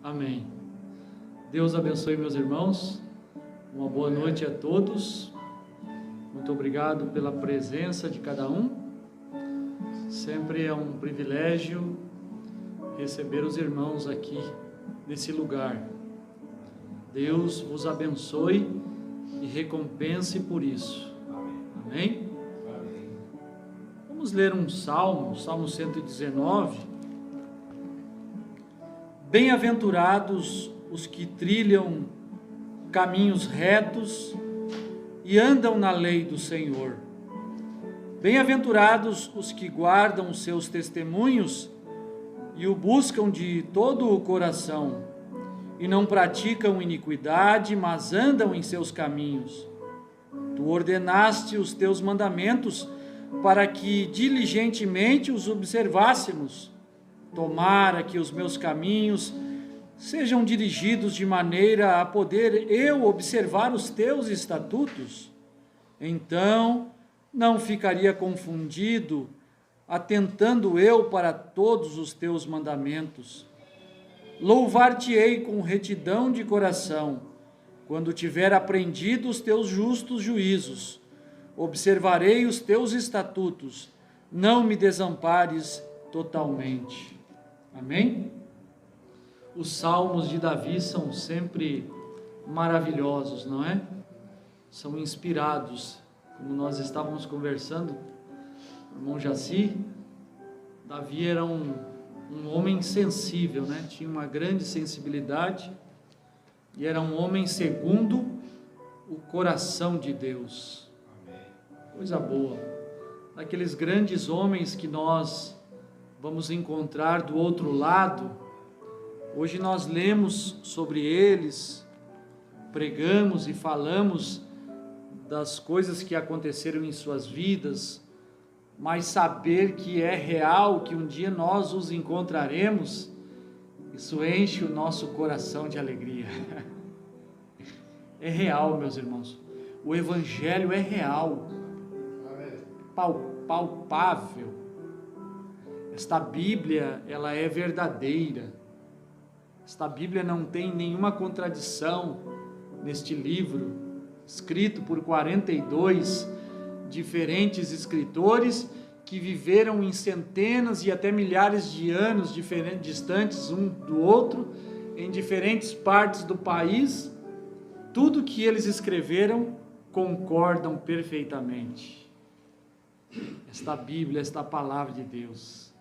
Amém. Deus abençoe meus irmãos. Uma boa noite a todos. Muito obrigado pela presença de cada um. Sempre é um privilégio receber os irmãos aqui nesse lugar. Deus vos abençoe e recompense por isso. Amém? Vamos ler um salmo, Salmo 119. Bem-aventurados os que trilham caminhos retos e andam na lei do Senhor. Bem-aventurados os que guardam os seus testemunhos e o buscam de todo o coração, e não praticam iniquidade, mas andam em seus caminhos. Tu ordenaste os teus mandamentos para que diligentemente os observássemos. Tomara que os meus caminhos sejam dirigidos de maneira a poder eu observar os teus estatutos. Então não ficaria confundido, atentando eu para todos os teus mandamentos. Louvar-te-ei com retidão de coração, quando tiver aprendido os teus justos juízos. Observarei os teus estatutos, não me desampares totalmente. Amém? Os salmos de Davi são sempre maravilhosos, não é? São inspirados, como nós estávamos conversando, o irmão Jaci. Davi era um homem sensível, né? Tinha uma grande sensibilidade e era um homem segundo o coração de Deus. Coisa boa. Daqueles grandes homens que nós vamos encontrar do outro lado. Hoje nós lemos sobre eles, pregamos e falamos das coisas que aconteceram em suas vidas, mas saber que é real, que um dia nós os encontraremos, isso enche o nosso coração de alegria. É real, meus irmãos. O Evangelho é real, palpável. Esta Bíblia, ela é verdadeira. Esta Bíblia não tem nenhuma contradição neste livro, escrito por 42 diferentes escritores que viveram em centenas e até milhares de anos distantes um do outro, em diferentes partes do país. Tudo que eles escreveram concordam perfeitamente. Esta Bíblia, esta palavra de Deus.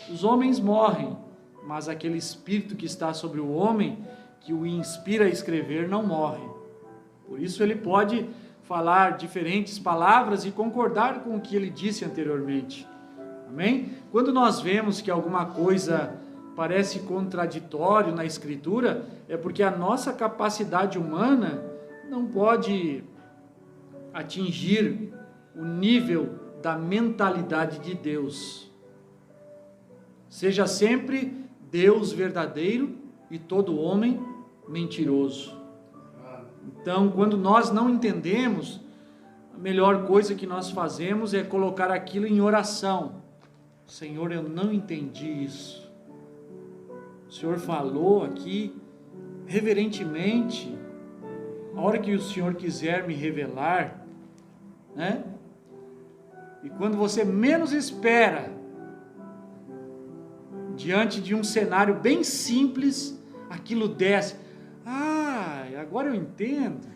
Os homens morrem, mas aquele Espírito que está sobre o homem, que o inspira a escrever, não morre. Por isso ele pode falar diferentes palavras e concordar com o que ele disse anteriormente. Amém? Quando nós vemos que alguma coisa parece contraditório na Escritura, é porque a nossa capacidade humana não pode atingir o nível da mentalidade de Deus. Seja sempre Deus verdadeiro e todo homem mentiroso. Então, quando nós não entendemos, a melhor coisa que nós fazemos é colocar aquilo em oração. Senhor, eu não entendi isso. O Senhor falou aqui reverentemente. A hora que o Senhor quiser me revelar, né? E quando você menos espera, diante de um cenário bem simples, aquilo desce. Agora eu entendo.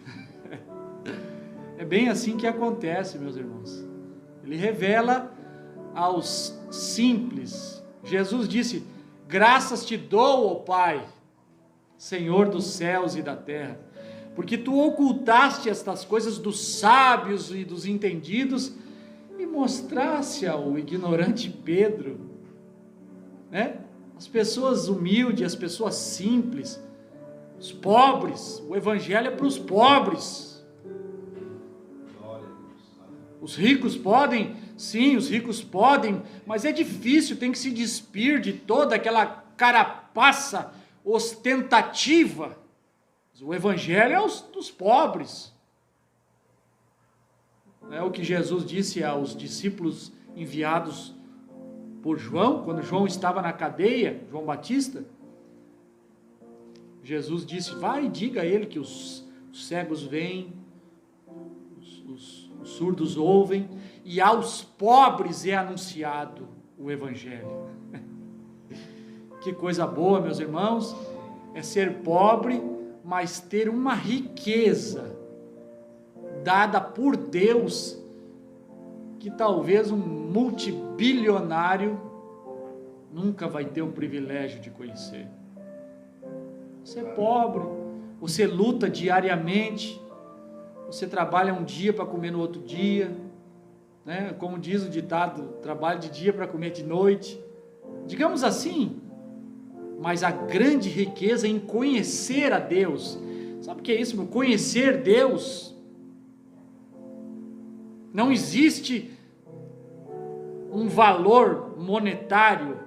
É bem assim que acontece, meus irmãos. Ele revela aos simples. Jesus disse: graças te dou, ó Pai, Senhor dos céus e da terra, porque tu ocultaste estas coisas dos sábios e dos entendidos e mostraste ao ignorante Pedro, né? As pessoas humildes, as pessoas simples, os pobres. O Evangelho é para os pobres. Os ricos podem, sim, os ricos podem, mas é difícil, tem que se despir de toda aquela carapaça ostentativa. O Evangelho é dos pobres. É o que Jesus disse aos discípulos enviados por João, quando João estava na cadeia, João Batista, Jesus disse, vai e diga a ele que os cegos veem, os surdos ouvem, e aos pobres é anunciado o Evangelho. Que coisa boa, meus irmãos, é ser pobre, mas ter uma riqueza dada por Deus, que talvez um multibilionário nunca vai ter o privilégio de conhecer. Você é pobre, você luta diariamente, você trabalha um dia para comer no outro dia, né? Como diz o ditado, trabalho de dia para comer de noite, digamos assim, mas a grande riqueza é em conhecer a Deus. Sabe o que é isso, meu? Conhecer Deus. Não existe um valor monetário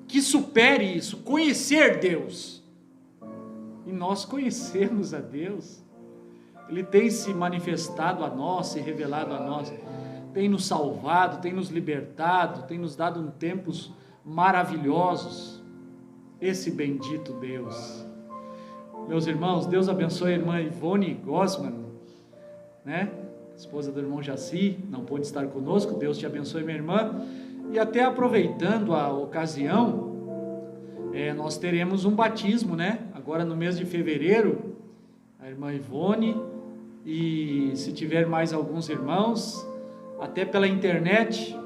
que supere isso, conhecer Deus. E nós conhecemos a Deus. Ele tem se manifestado a nós, se revelado a nós, tem nos salvado, tem nos libertado, tem nos dado tempos maravilhosos. Esse bendito Deus. Meus irmãos, Deus abençoe a irmã Ivone Gossman, né? Esposa do irmão Jaci, não pôde estar conosco, Deus te abençoe, minha irmã. E até aproveitando a ocasião, nós teremos um batismo, né? Agora no mês de fevereiro, a irmã Ivone, e se tiver mais alguns irmãos, até pela internet,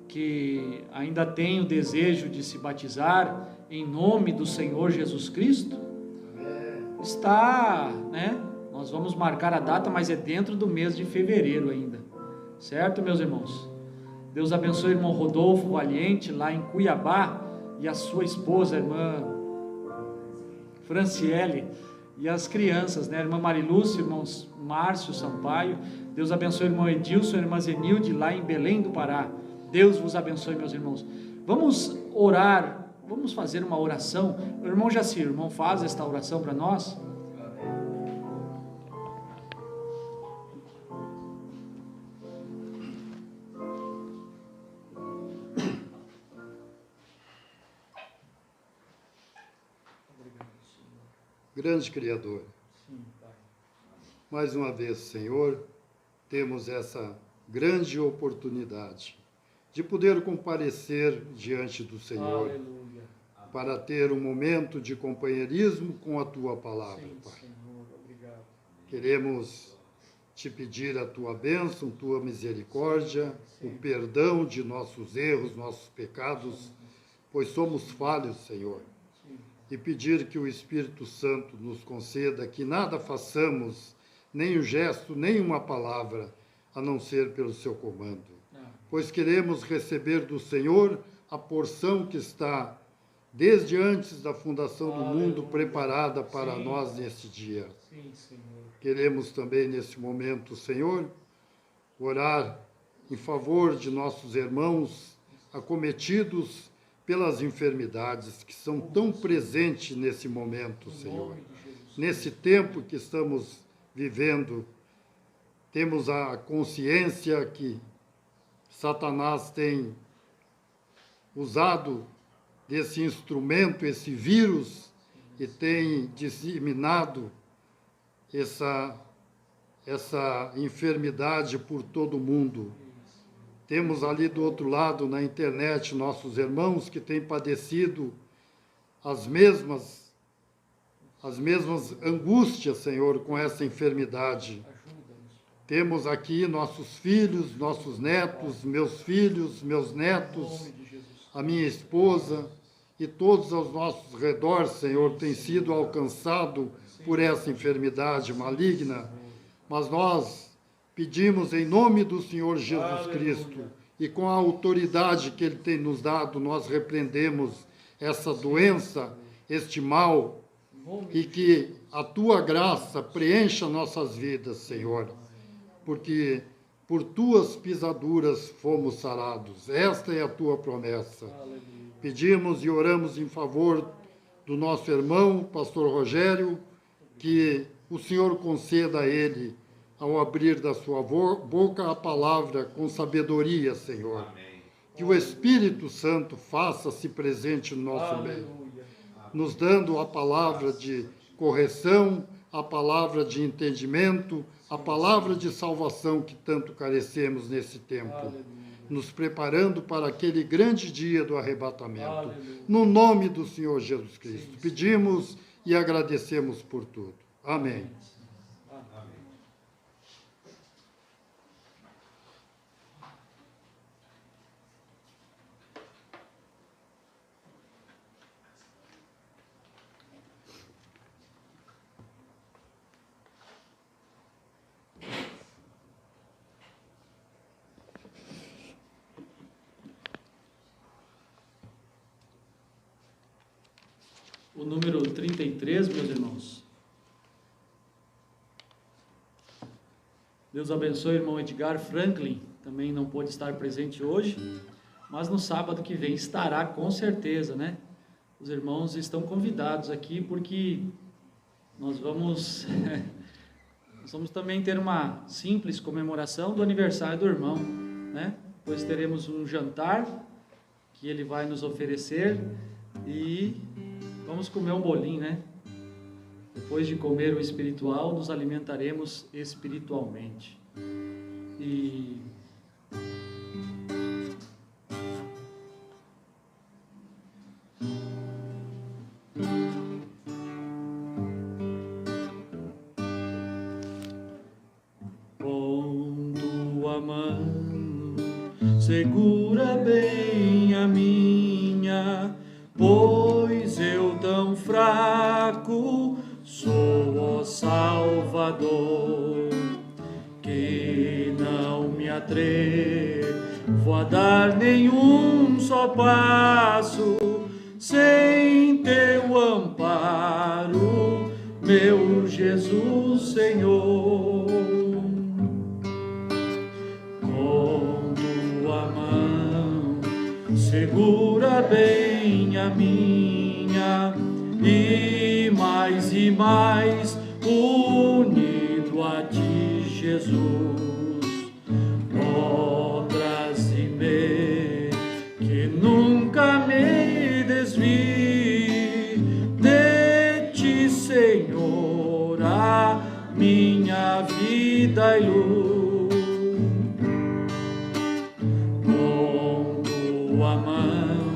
que ainda tem o desejo de se batizar em nome do Senhor Jesus Cristo, está, né? Nós vamos marcar a data, mas é dentro do mês de fevereiro ainda, certo, meus irmãos? Deus abençoe o irmão Rodolfo Valiente, lá em Cuiabá, e a sua esposa, a irmã Franciele, e as crianças, né? A irmã Marilúcia, irmãos Márcio Sampaio. Deus abençoe o irmão Edilson e a irmã Zenilde, lá em Belém do Pará. Deus vos abençoe, meus irmãos. Vamos orar, vamos fazer uma oração. O irmão Jacir, o irmão faz esta oração para nós. Grande Criador, mais uma vez, Senhor, temos essa grande oportunidade de poder comparecer diante do Senhor. Aleluia. Para ter um momento de companheirismo com a Tua Palavra, sim, Pai. Senhor, obrigado. Queremos Te pedir a Tua bênção, Tua misericórdia, sim, o perdão de nossos erros, nossos pecados, pois somos falhos, Senhor. E pedir que o Espírito Santo nos conceda que nada façamos, nem um gesto, nem uma palavra, a não ser pelo seu comando. Pois queremos receber do Senhor a porção que está, desde antes da fundação do mundo, preparada para nós neste dia. Sim, Senhor. Queremos também, nesse momento, Senhor, orar em favor de nossos irmãos acometidos pelas enfermidades que são tão presentes nesse momento, Senhor. Nesse tempo que estamos vivendo, temos a consciência que Satanás tem usado desse instrumento, esse vírus, e tem disseminado essa enfermidade por todo o mundo. Temos ali do outro lado, na internet, nossos irmãos que têm padecido as mesmas angústias, Senhor, com essa enfermidade. Temos aqui nossos filhos, nossos netos, meus filhos, meus netos, a minha esposa e todos aos nossos redores, Senhor, têm sido alcançados por essa enfermidade maligna, mas nós pedimos em nome do Senhor Jesus Cristo e com a autoridade que Ele tem nos dado, nós repreendemos essa doença, este mal, e que a Tua graça preencha nossas vidas, Senhor, porque por Tuas pisaduras fomos sarados. Esta é a Tua promessa. Pedimos e oramos em favor do nosso irmão, pastor Rogério, que o Senhor conceda a ele, ao abrir da sua boca a palavra com sabedoria, Senhor. Amém. que o Espírito Santo faça-se presente no nosso meio, nos dando a palavra de correção, a palavra de entendimento, a palavra de salvação que tanto carecemos nesse tempo, nos preparando para aquele grande dia do arrebatamento. No nome do Senhor Jesus Cristo, pedimos e agradecemos por tudo. Amém. O número 33, meus irmãos. Deus abençoe o irmão Edgar Franklin, também não pôde estar presente hoje, mas no sábado que vem estará com certeza, né? Os irmãos estão convidados aqui porque nós vamos também ter uma simples comemoração do aniversário do irmão, né? Depois teremos um jantar que ele vai nos oferecer e vamos comer um bolinho, né? Depois de comer o espiritual, nos alimentaremos espiritualmente. E com tua mão segura bem a minha, pois eu tão fraco sou, ó Salvador, que não me atrevo a dar nenhum só passo sem teu amparo, meu Jesus Senhor. Com tua mão segura bem a minha, e mais unido a ti, Jesus, ó, traze-me, que nunca me desvie de ti, Senhor, a minha vida e luz. Com tua mão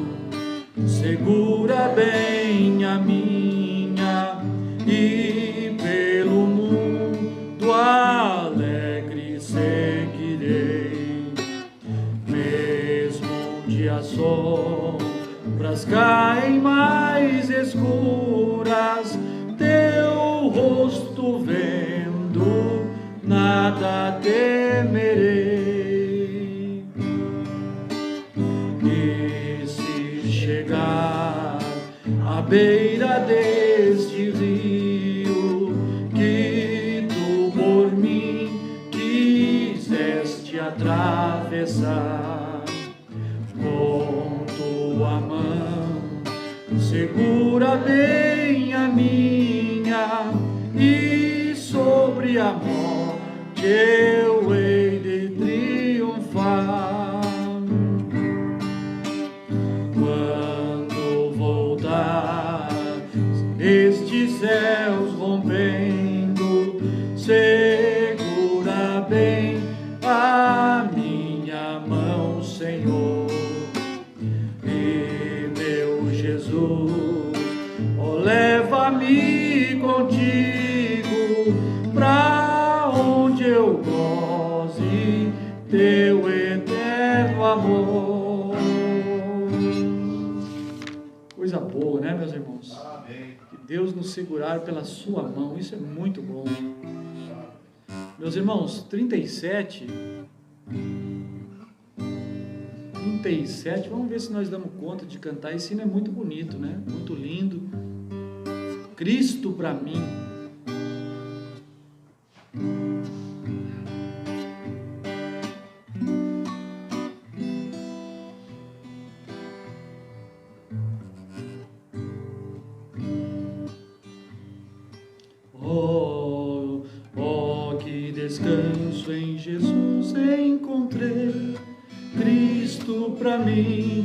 segura bem a minha, e pelo mundo alegre seguirei, mesmo onde as sombras caem mais escuras, teu rosto vendo, nada temerei. E se chegar à beira deste rio que tu por mim quiseste atravessar, com tua mão segura bem a minha, e sobre a morte eu hei de triunfar. Quando voltar estes céus rompendo, segura bem a minha mão, Senhor. E meu Jesus, ó, leva-me contigo pra onde eu goze teu eterno amor. Coisa boa, né, meus irmãos? Amém. Que Deus nos segurar pela sua mão, isso é muito bom. Meus irmãos, 37, vamos ver se nós damos conta de cantar. Esse hino é muito bonito, né? Muito lindo. Cristo para mim. Que descanso em Jesus encontrei, Cristo pra mim,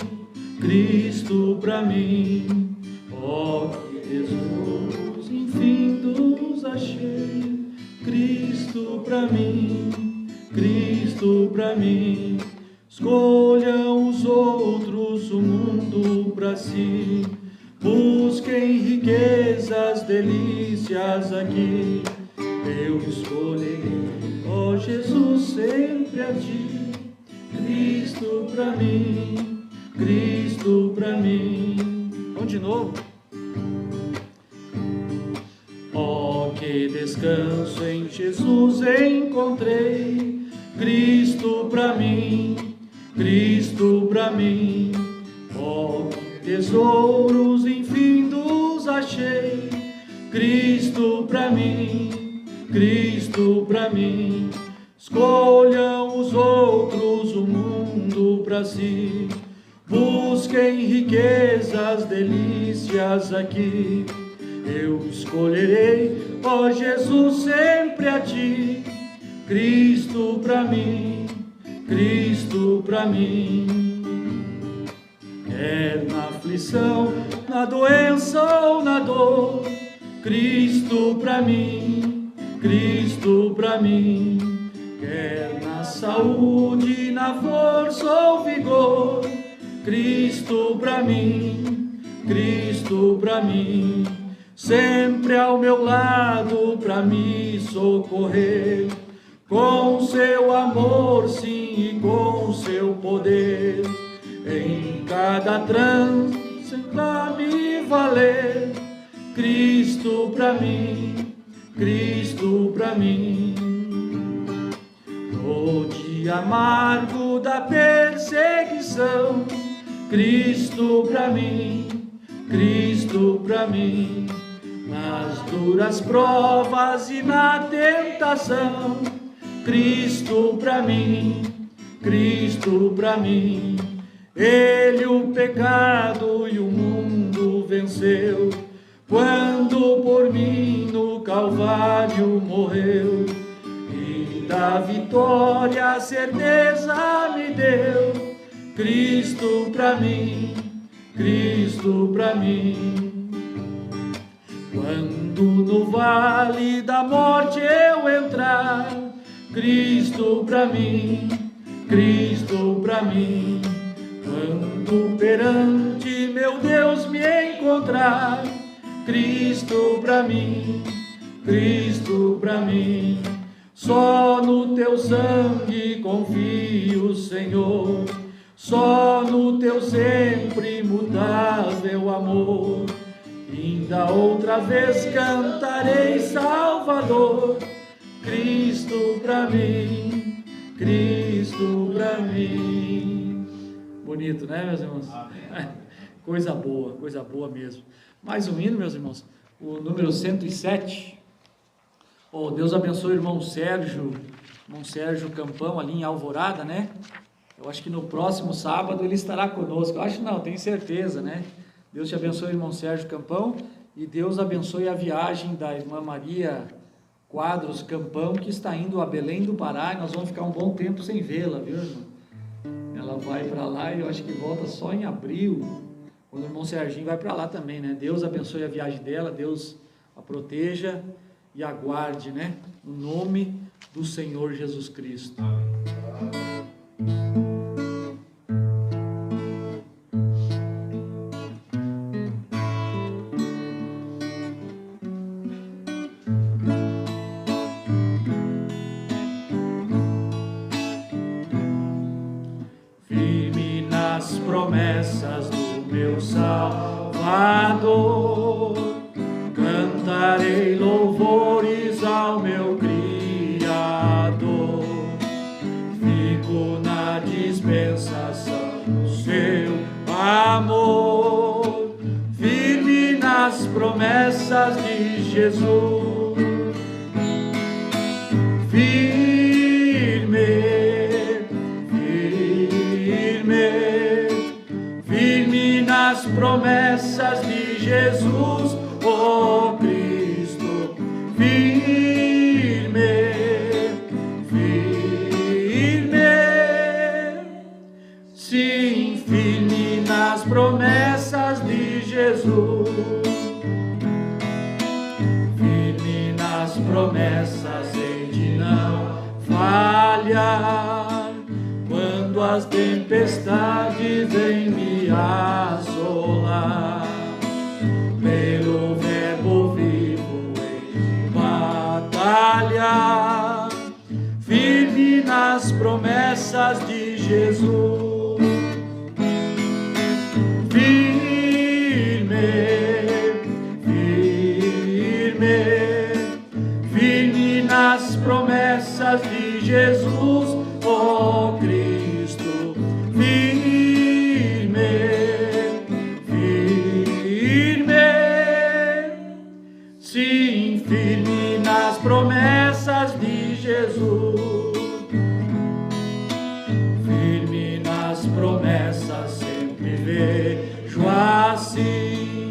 Cristo pra mim. Oh, que tesouros infindos achei, Cristo pra mim, Cristo pra mim. Escolham os outros o mundo pra si, busquem riquezas, delícias aqui. Eu escolherei, ó Jesus, sempre a ti, Cristo pra mim, Cristo pra mim. Vamos de novo. Oh, que descanso em Jesus encontrei, Cristo pra mim, Cristo pra mim. Oh, tesouros infindos achei, Cristo pra mim, Cristo pra mim. Escolham os outros o mundo pra si, busquem riquezas, delícias aqui. Eu escolherei, ó Jesus, sempre a ti, Cristo pra mim, Cristo pra mim. Quer na aflição, na doença ou na dor, Cristo pra mim, Cristo pra mim. Quer na saúde, na força ou vigor, Cristo pra mim, Cristo pra mim. Sempre ao meu lado pra me socorrer, com seu amor, sim, e com seu poder. Em cada trânsito pra me valer, Cristo pra mim, Cristo pra mim. No dia amargo da perseguição, Cristo pra mim, Cristo pra mim. Nas duras provas e na tentação, Cristo pra mim, Cristo pra mim. Ele o pecado e o mundo venceu, quando por mim no Calvário morreu. E da vitória a certeza me deu, Cristo pra mim, Cristo pra mim. Quando no vale da morte eu entrar, Cristo pra mim, Cristo pra mim. Quando perante meu Deus me encontrar, Cristo pra mim, Cristo pra mim. Só no teu sangue confio, Senhor, só no teu sempre imutável amor. Ainda outra vez cantarei, Salvador, Cristo pra mim, Cristo pra mim. Bonito, né, meus irmãos? Coisa boa mesmo. Mais um hino, meus irmãos, o número 107. Oh, Deus abençoe o irmão Sérgio Campão, ali em Alvorada, né? Eu acho que no próximo sábado ele estará conosco. Eu acho não, tenho certeza, né? Deus te abençoe, irmão Sérgio Campão, e Deus abençoe a viagem da irmã Maria Quadros Campão, que está indo a Belém do Pará, e nós vamos ficar um bom tempo sem vê-la, viu, irmão? Ela vai para lá e eu acho que volta só em abril, quando o irmão Serginho vai para lá também, né? Deus abençoe a viagem dela, Deus a proteja e aguarde, né? No nome do Senhor Jesus Cristo. Firme nas promessas do meu Salvador, cantarei louvores ao meu Criador. Fico na dispensação do seu amor, firme nas promessas de Jesus. Firme, firme nas promessas de Jesus, oh Cristo. Firme, firme, sim, Jesus, firme nas promessas, hei de não falhar. Quando as tempestades vêm me assolar, pelo verbo vivo hei de batalhar, firme nas promessas de Jesus. Firme, firme, firme nas promessas de Jesus, ó Cristo. Firme, firme, sim, firme nas promessas de Jesus. Firme nas promessas, sempre vejo assim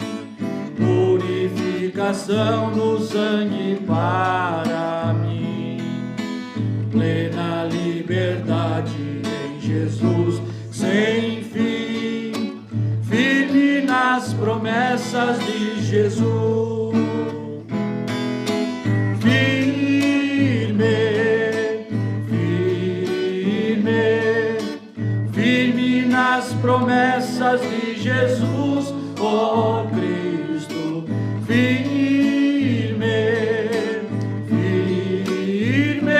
purificação no sangue para mim, plena liberdade em Jesus sem fim, firme nas promessas de Jesus. Firme, firme, firme nas promessas de Jesus, ó Cristo. Firme, firme,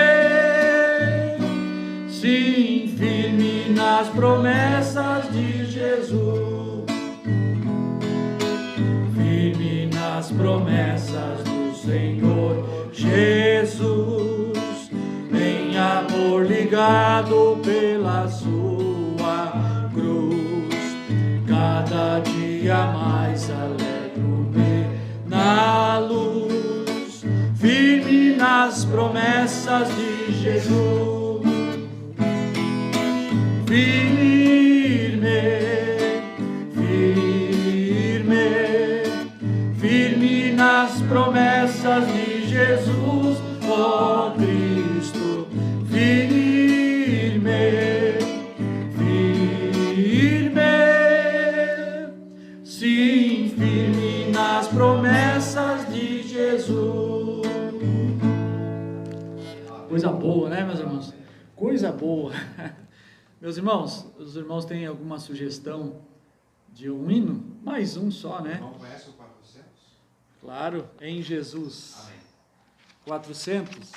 sim, firme nas promessas de Jesus. Firme nas promessas do Senhor Jesus, em amor ligado pela sua cruz, cada dia mais alegro-me na luz, firme nas promessas de Jesus. Firme, firme, firme nas promessas de Jesus, ó Cristo. Firme, firme, sim, firme nas promessas de Jesus. Coisa boa, né, meus irmãos? Coisa boa. Meus irmãos, os irmãos têm alguma sugestão de um hino? Mais um só, né? Não conhece o 400? Claro, em Jesus. Amém. 400. Isso.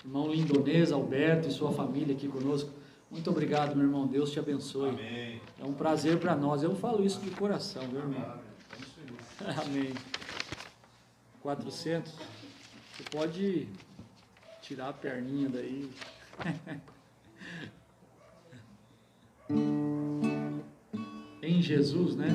Irmão Lindonês, Alberto e sua família aqui conosco. Muito obrigado, meu irmão. Deus te abençoe. Amém. É um prazer para nós. Eu falo isso de coração, meu irmão. Estamos felizes. Amém. 400. Você pode tirar a perninha daí. Em Jesus, né?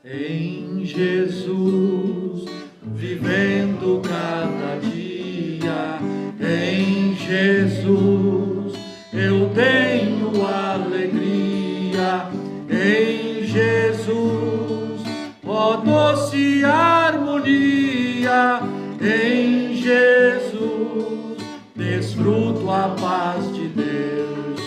Em Jesus, vivendo cada dia, em Jesus eu tenho alegria, em Jesus, ó doce harmonia, em Jesus desfruto a paz de Deus,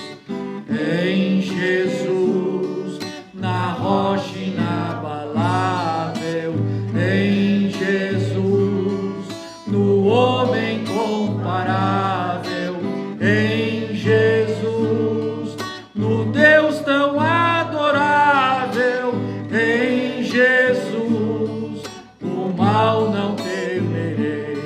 em Jesus, na rocha inabalável, em Jesus, no homem comparável, em Jesus, no Deus tão adorável, em Jesus, o mal não temerei,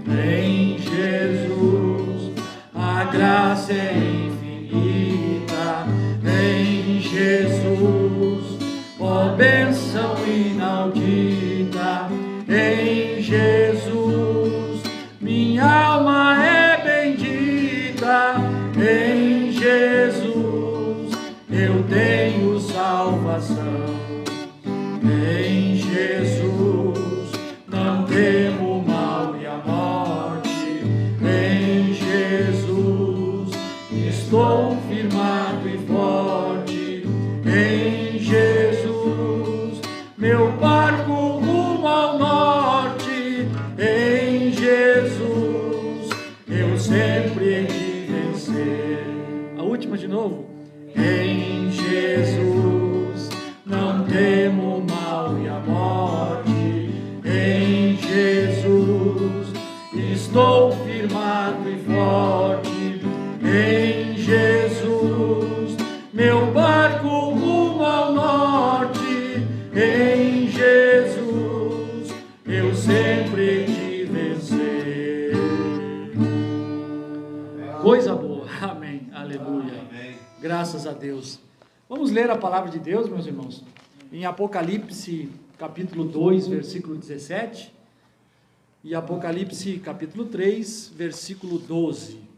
em Jesus, a graça é infinita, em Jesus, ó bênção inaudita, em Jesus, minha alma é bendita, em Jesus, eu tenho salvação, em Jesus, não temo o mal e a morte, em Jesus, estou firmado e forte. última de novo. Em Jesus não temo o mal e a morte. Em Jesus estou firmado e forte. Em Jesus meu barco rumo ao norte. Em Jesus eu sempre te vencer. Coisa boa, amém, aleluia, amém. Graças a Deus. Vamos ler a palavra de Deus, meus irmãos, em Apocalipse capítulo 2, versículo 17, e Apocalipse capítulo 3, versículo 12.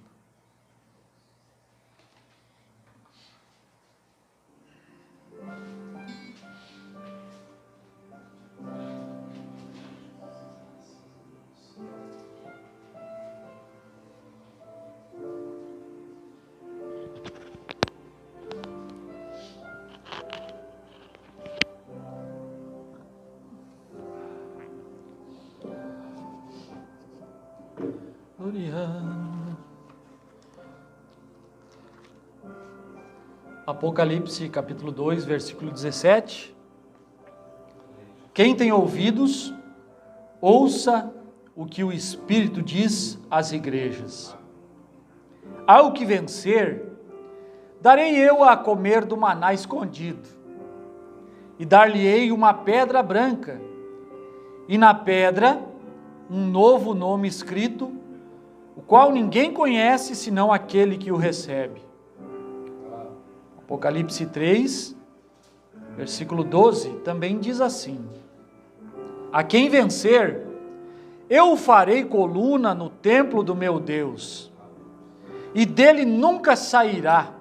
Apocalipse capítulo 2, versículo 17. Quem tem ouvidos, ouça o que o Espírito diz às igrejas. Ao que vencer, darei eu a comer do maná escondido, e dar-lhe-ei uma pedra branca, e na pedra um novo nome escrito, o qual ninguém conhece senão aquele que o recebe. Apocalipse 3, versículo 12, também diz assim: a quem vencer, eu o farei coluna no templo do meu Deus, e dele nunca sairá.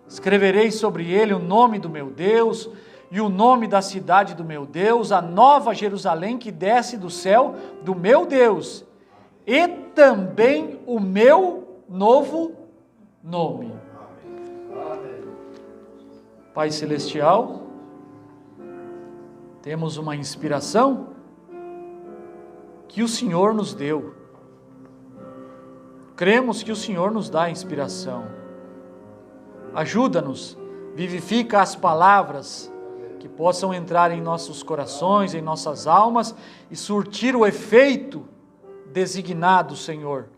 Escreverei sobre ele o nome do meu Deus, e o nome da cidade do meu Deus, a nova Jerusalém que desce do céu do meu Deus, e também o meu novo nome. Pai Celestial, temos uma inspiração que o Senhor nos deu. Cremos que o Senhor nos dá a inspiração. Ajuda-nos, vivifica as palavras que possam entrar em nossos corações, em nossas almas e surtir o efeito designado, Senhor.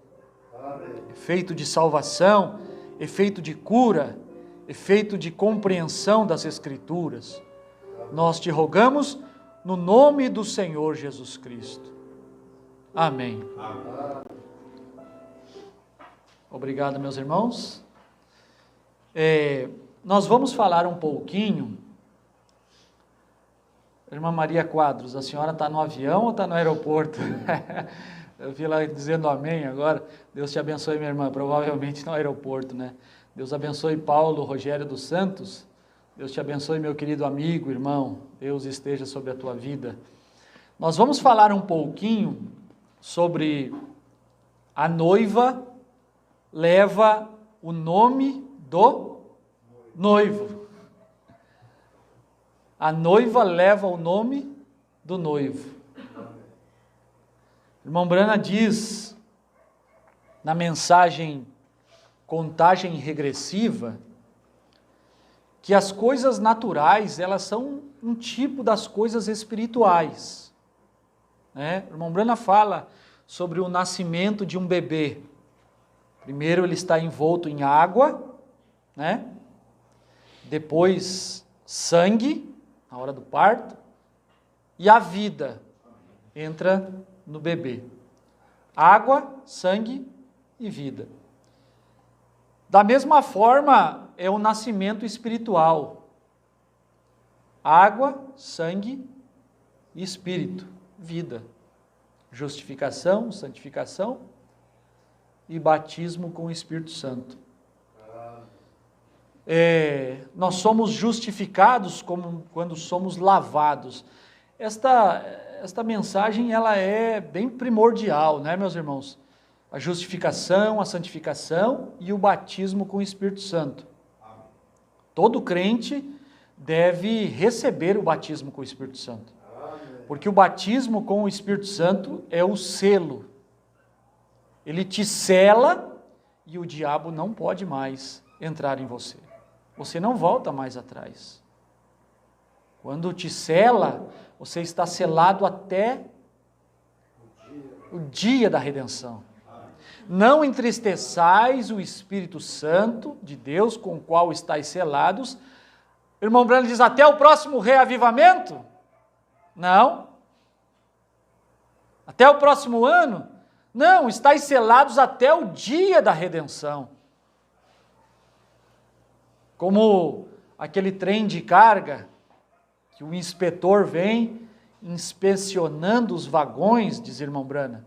Efeito de salvação, efeito de cura, efeito de compreensão das Escrituras. Nós te rogamos no nome do Senhor Jesus Cristo. Amém. Obrigado, meus irmãos. Nós vamos falar um pouquinho. Irmã Maria Quadros, a senhora está no avião ou está no aeroporto? Eu vi ela dizendo amém agora. Deus te abençoe, minha irmã, provavelmente no aeroporto, né? Deus abençoe Paulo Rogério dos Santos. Deus te abençoe, meu querido amigo, irmão. Deus esteja sobre a tua vida. Nós vamos falar um pouquinho sobre a noiva leva o nome do noivo. A noiva leva o nome do noivo. Irmão Brana diz na mensagem Contagem Regressiva que as coisas naturais, elas são um tipo das coisas espirituais. Né? O irmão Brana fala sobre o nascimento de um bebê. Primeiro ele está envolto em água, né? Depois sangue, na hora do parto, e a vida entra no bebê. Água, sangue e vida. Da mesma forma, é o nascimento espiritual. Água, sangue e espírito, vida. Justificação, santificação e batismo com o Espírito Santo. Nós somos justificados como quando somos lavados. Esta mensagem ela é bem primordial, né, meus irmãos? A justificação, a santificação e o batismo com o Espírito Santo. Todo crente deve receber o batismo com o Espírito Santo. Porque o batismo com o Espírito Santo é o selo. Ele te sela e o diabo não pode mais entrar em você. Você não volta mais atrás. Quando te sela, você está selado até o dia da redenção. Não entristeçais o Espírito Santo de Deus, com o qual estáis selados. O irmão Branham diz, até o próximo reavivamento? Não. Até o próximo ano? Não, estáis selados até o dia da redenção. Como aquele trem de carga, que o inspetor vem inspecionando os vagões, diz irmão Branham,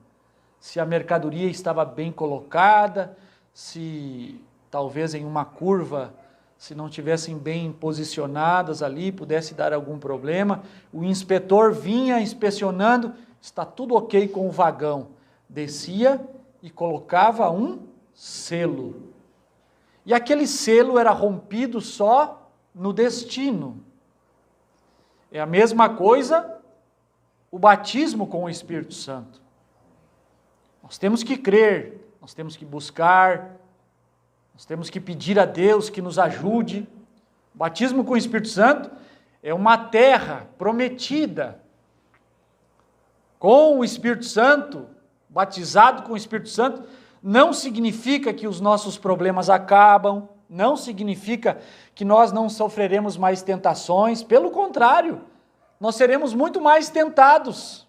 se a mercadoria estava bem colocada, se talvez em uma curva, se não tivessem bem posicionadas ali, pudesse dar algum problema. O inspetor vinha inspecionando, está tudo ok com o vagão. Descia e colocava um selo. E aquele selo era rompido só no destino. É a mesma coisa o batismo com o Espírito Santo. Nós temos que crer, nós temos que buscar, nós temos que pedir a Deus que nos ajude. O batismo com o Espírito Santo é uma terra prometida. Com o Espírito Santo, batizado com o Espírito Santo, não significa que os nossos problemas acabam, não significa que nós não sofreremos mais tentações, pelo contrário, nós seremos muito mais tentados.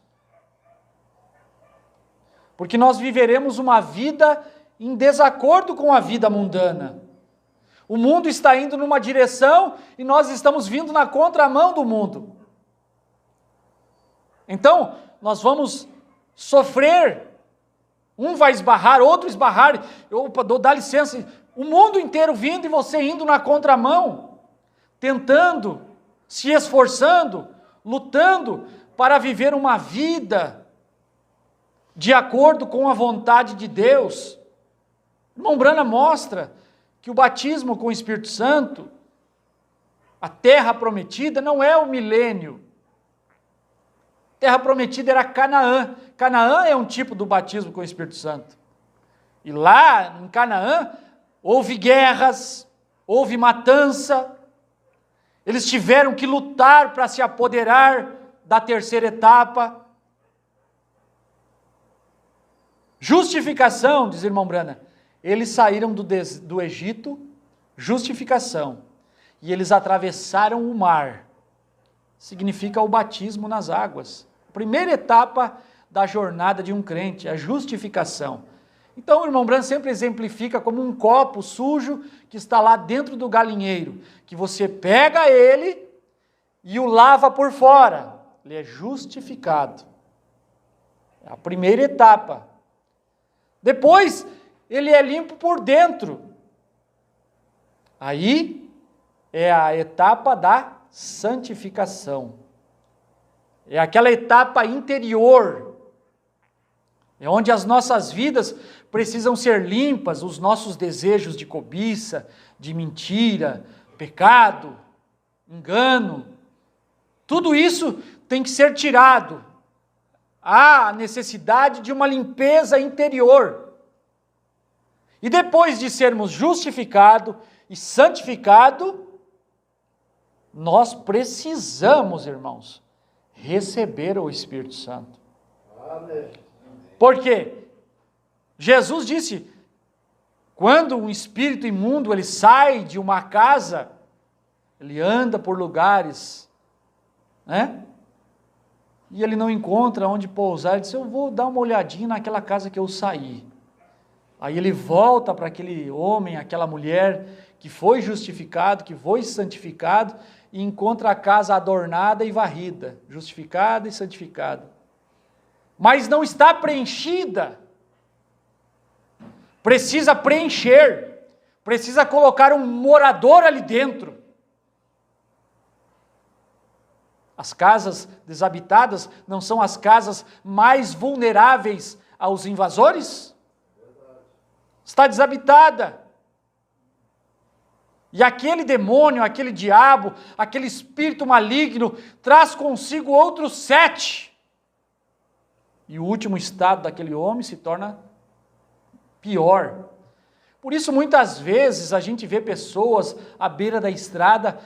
Porque nós viveremos uma vida em desacordo com a vida mundana. O mundo está indo numa direção e nós estamos vindo na contramão do mundo. Então, nós vamos sofrer. Um vai esbarrar, outro esbarrar. Opa, dá licença. O mundo inteiro vindo e você indo na contramão. Tentando, se esforçando, lutando para viver uma vida de acordo com a vontade de Deus. O irmão Branham mostra que o batismo com o Espírito Santo, a terra prometida, não é o milênio. A terra prometida era Canaã. Canaã é um tipo do batismo com o Espírito Santo. E lá em Canaã houve guerras, houve matança. Eles tiveram que lutar para se apoderar da terceira etapa. Justificação, diz o irmão Branham, eles saíram do Egito, justificação, e eles atravessaram o mar, significa o batismo nas águas. A primeira etapa da jornada de um crente, a justificação. Então o irmão Branham sempre exemplifica como um copo sujo que está lá dentro do galinheiro, que você pega ele e o lava por fora, ele é justificado. É a primeira etapa. Depois, ele é limpo por dentro. Aí é a etapa da santificação. É aquela etapa interior. É onde as nossas vidas precisam ser limpas, os nossos desejos de cobiça, de mentira, pecado, engano. Tudo isso tem que ser tirado. Há necessidade de uma limpeza interior. E depois de sermos justificados e santificados, nós precisamos, irmãos, receber o Espírito Santo. Amém. Por quê? Jesus disse, quando um espírito imundo ele sai de uma casa, ele anda por lugares, né? E ele não encontra onde pousar, ele diz, eu vou dar uma olhadinha naquela casa que eu saí. Aí ele volta para aquele homem, aquela mulher que foi justificado, que foi santificado, e encontra a casa adornada e varrida, justificada e santificada. Mas não está preenchida. Precisa preencher, precisa colocar um morador ali dentro. As casas desabitadas não são as casas mais vulneráveis aos invasores? Está desabitada. E aquele demônio, aquele diabo, aquele espírito maligno traz consigo outros 7. E o último estado daquele homem se torna pior. Por isso, muitas vezes, a gente vê pessoas à beira da estrada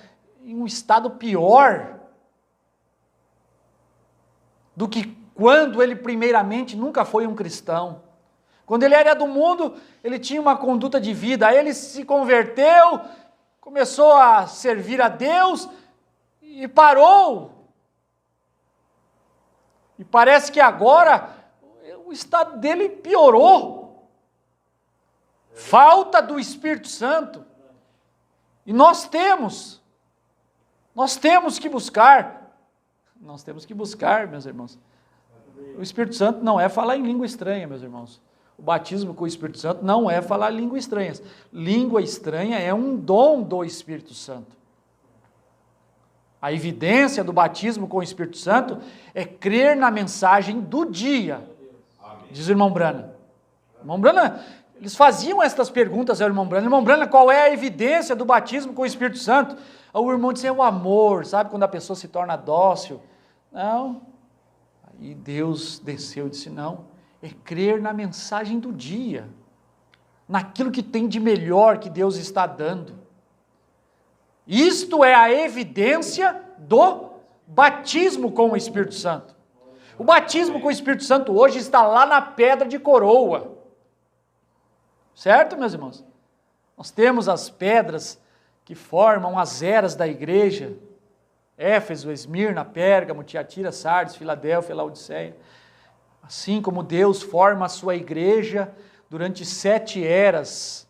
em um estado pior do que quando ele, primeiramente, nunca foi um cristão. Quando ele era do mundo, ele tinha uma conduta de vida, aí ele se converteu, começou a servir a Deus e parou. E parece que agora o estado dele piorou. Falta do Espírito Santo. E nós temos que buscar, meus irmãos. O Espírito Santo não é falar em língua estranha, meus irmãos. O batismo com o Espírito Santo não é falar língua estranha. Língua estranha é um dom do Espírito Santo. A evidência do batismo com o Espírito Santo é crer na mensagem do dia, diz o irmão Brana. Irmão Brana, eles faziam estas perguntas ao irmão Brana. Irmão Brana, qual é a evidência do batismo com o Espírito Santo? O irmão disse, é o amor, sabe quando a pessoa se torna dócil? Não. Aí Deus desceu e disse, não, é crer na mensagem do dia, naquilo que tem de melhor que Deus está dando. Isto é a evidência do batismo com o Espírito Santo. O batismo com o Espírito Santo hoje está lá na pedra de coroa. Certo, meus irmãos? Nós temos as pedras que formam as eras da igreja. Éfeso, Esmirna, Pérgamo, Tiatira, Sardes, Filadélfia, Laodiceia. Assim como Deus forma a sua igreja durante 7 eras,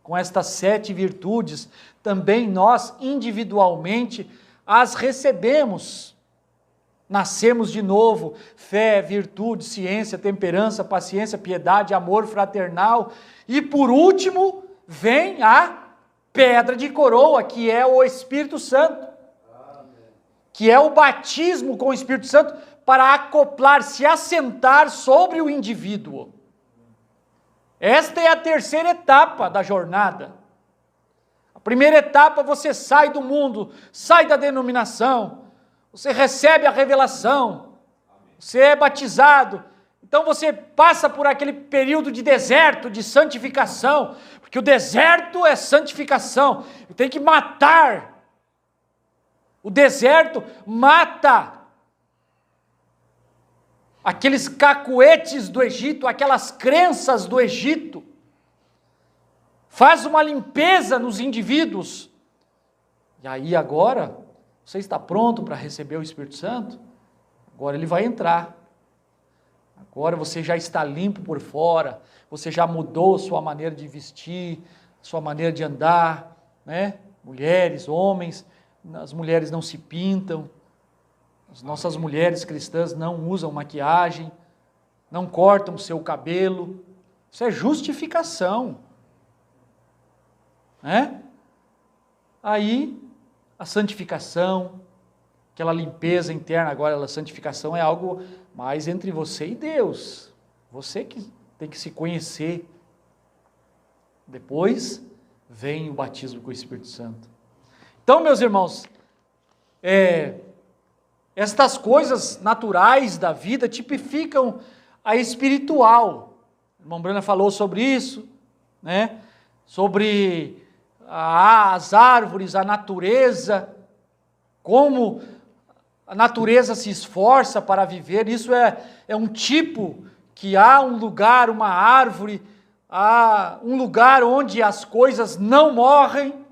com estas 7 virtudes, também nós individualmente as recebemos. Nascemos de novo, fé, virtude, ciência, temperança, paciência, piedade, amor fraternal. E por último, vem a pedra de coroa, que é o Espírito Santo. Que é o batismo com o Espírito Santo para acoplar, se assentar sobre o indivíduo. Esta é a terceira etapa da jornada. A primeira etapa, você sai do mundo, sai da denominação, você recebe a revelação, você é batizado, então você passa por aquele período de deserto, de santificação, porque o deserto é santificação, tem que matar. O deserto mata aqueles cacuetes do Egito, aquelas crenças do Egito. Faz uma limpeza nos indivíduos. E aí agora, você está pronto para receber o Espírito Santo? Agora ele vai entrar. Agora você já está limpo por fora, você já mudou sua maneira de vestir, sua maneira de andar, né? Mulheres, homens, as mulheres não se pintam, as nossas mulheres cristãs não usam maquiagem, não cortam o seu cabelo, isso é justificação, né? Aí, a santificação, aquela limpeza interna, agora a santificação é algo mais entre você e Deus, você que tem que se conhecer. Depois, vem o batismo com o Espírito Santo. Então, meus irmãos, estas coisas naturais da vida tipificam a espiritual. O irmão Brana falou sobre isso, né? Sobre as árvores, a natureza, como a natureza se esforça para viver. Isso é um tipo que há um lugar, uma árvore, há um lugar onde as coisas não morrem.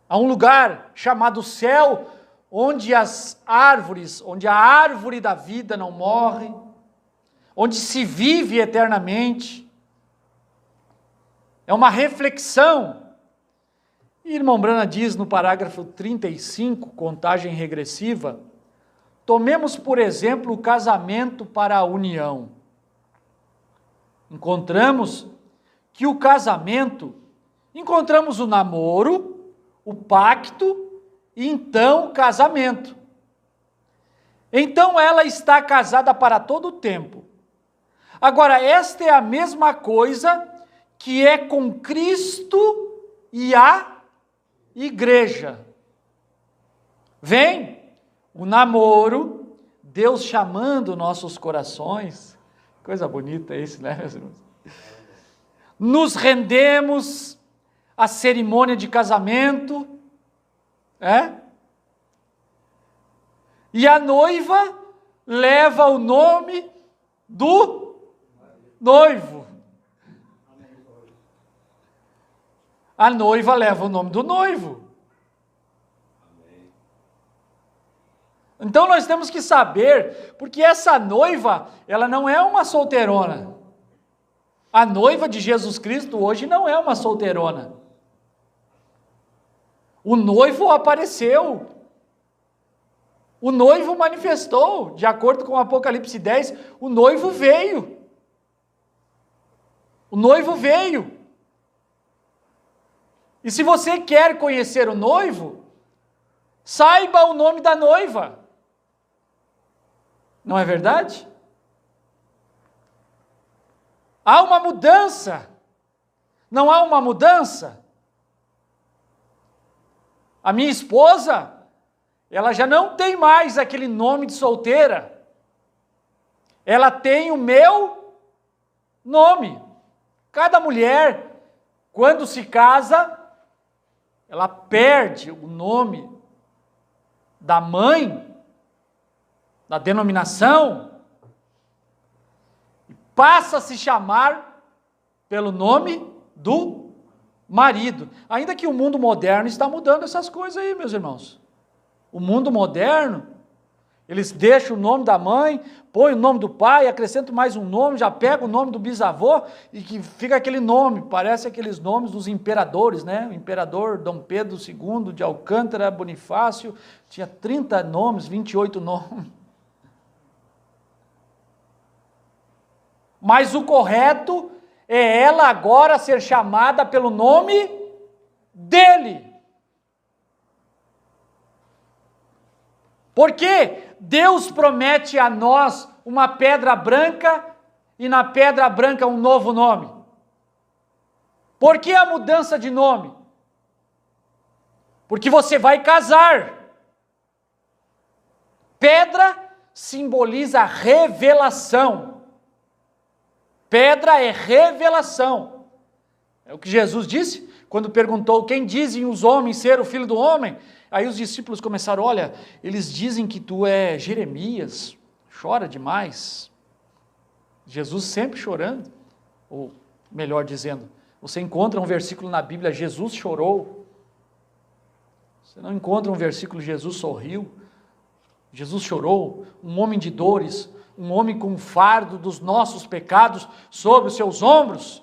Há um lugar chamado céu, onde as árvores, onde a árvore da vida não morre, onde se vive eternamente. É uma reflexão. E irmão Brana diz no parágrafo 35, contagem regressiva, tomemos por exemplo o casamento para a união. Encontramos que o casamento, encontramos o namoro, o pacto e então o casamento. Então ela está casada para todo o tempo. Agora, esta é a mesma coisa que é com Cristo e a igreja. Vem o namoro, Deus chamando nossos corações. Coisa bonita isso, né, meus irmãos? nos rendemos à cerimônia de casamento, e a noiva leva o nome do noivo. A noiva leva o nome do noivo. Então nós temos que saber, porque essa noiva, ela não é uma solteirona. A noiva de Jesus Cristo hoje não é uma solteirona. O noivo apareceu. O noivo manifestou. De acordo com Apocalipse 10, o noivo veio. O noivo veio. E se você quer conhecer o noivo, saiba o nome da noiva. Não é verdade? Há uma mudança. Não há uma mudança? A minha esposa, ela já não tem mais aquele nome de solteira. Ela tem o meu nome. Cada mulher, quando se casa, ela perde o nome da mãe, da denominação, e passa a se chamar pelo nome do marido. Ainda que o mundo moderno está mudando essas coisas aí, meus irmãos. O mundo moderno, eles deixam o nome da mãe, põem o nome do pai, acrescentam mais um nome, já pega o nome do bisavô, e que fica aquele nome, parece aqueles nomes dos imperadores, né? O imperador Dom Pedro II de Alcântara, Bonifácio, tinha 30 nomes, 28 nomes. Mas o correto é ela agora ser chamada pelo nome dele. Porque Deus promete a nós uma pedra branca e na pedra branca um novo nome. Por que a mudança de nome? Porque você vai casar. Pedra simboliza revelação. Pedra é revelação. É o que Jesus disse quando perguntou: quem dizem os homens ser o filho do homem? Aí os discípulos começaram: olha, eles dizem que tu é Jeremias, chora demais. Jesus sempre chorando, ou melhor dizendo, você encontra um versículo na Bíblia, Jesus chorou. Você não encontra um versículo, Jesus sorriu. Jesus chorou, um homem de dores, um homem com o fardo dos nossos pecados sobre os seus ombros.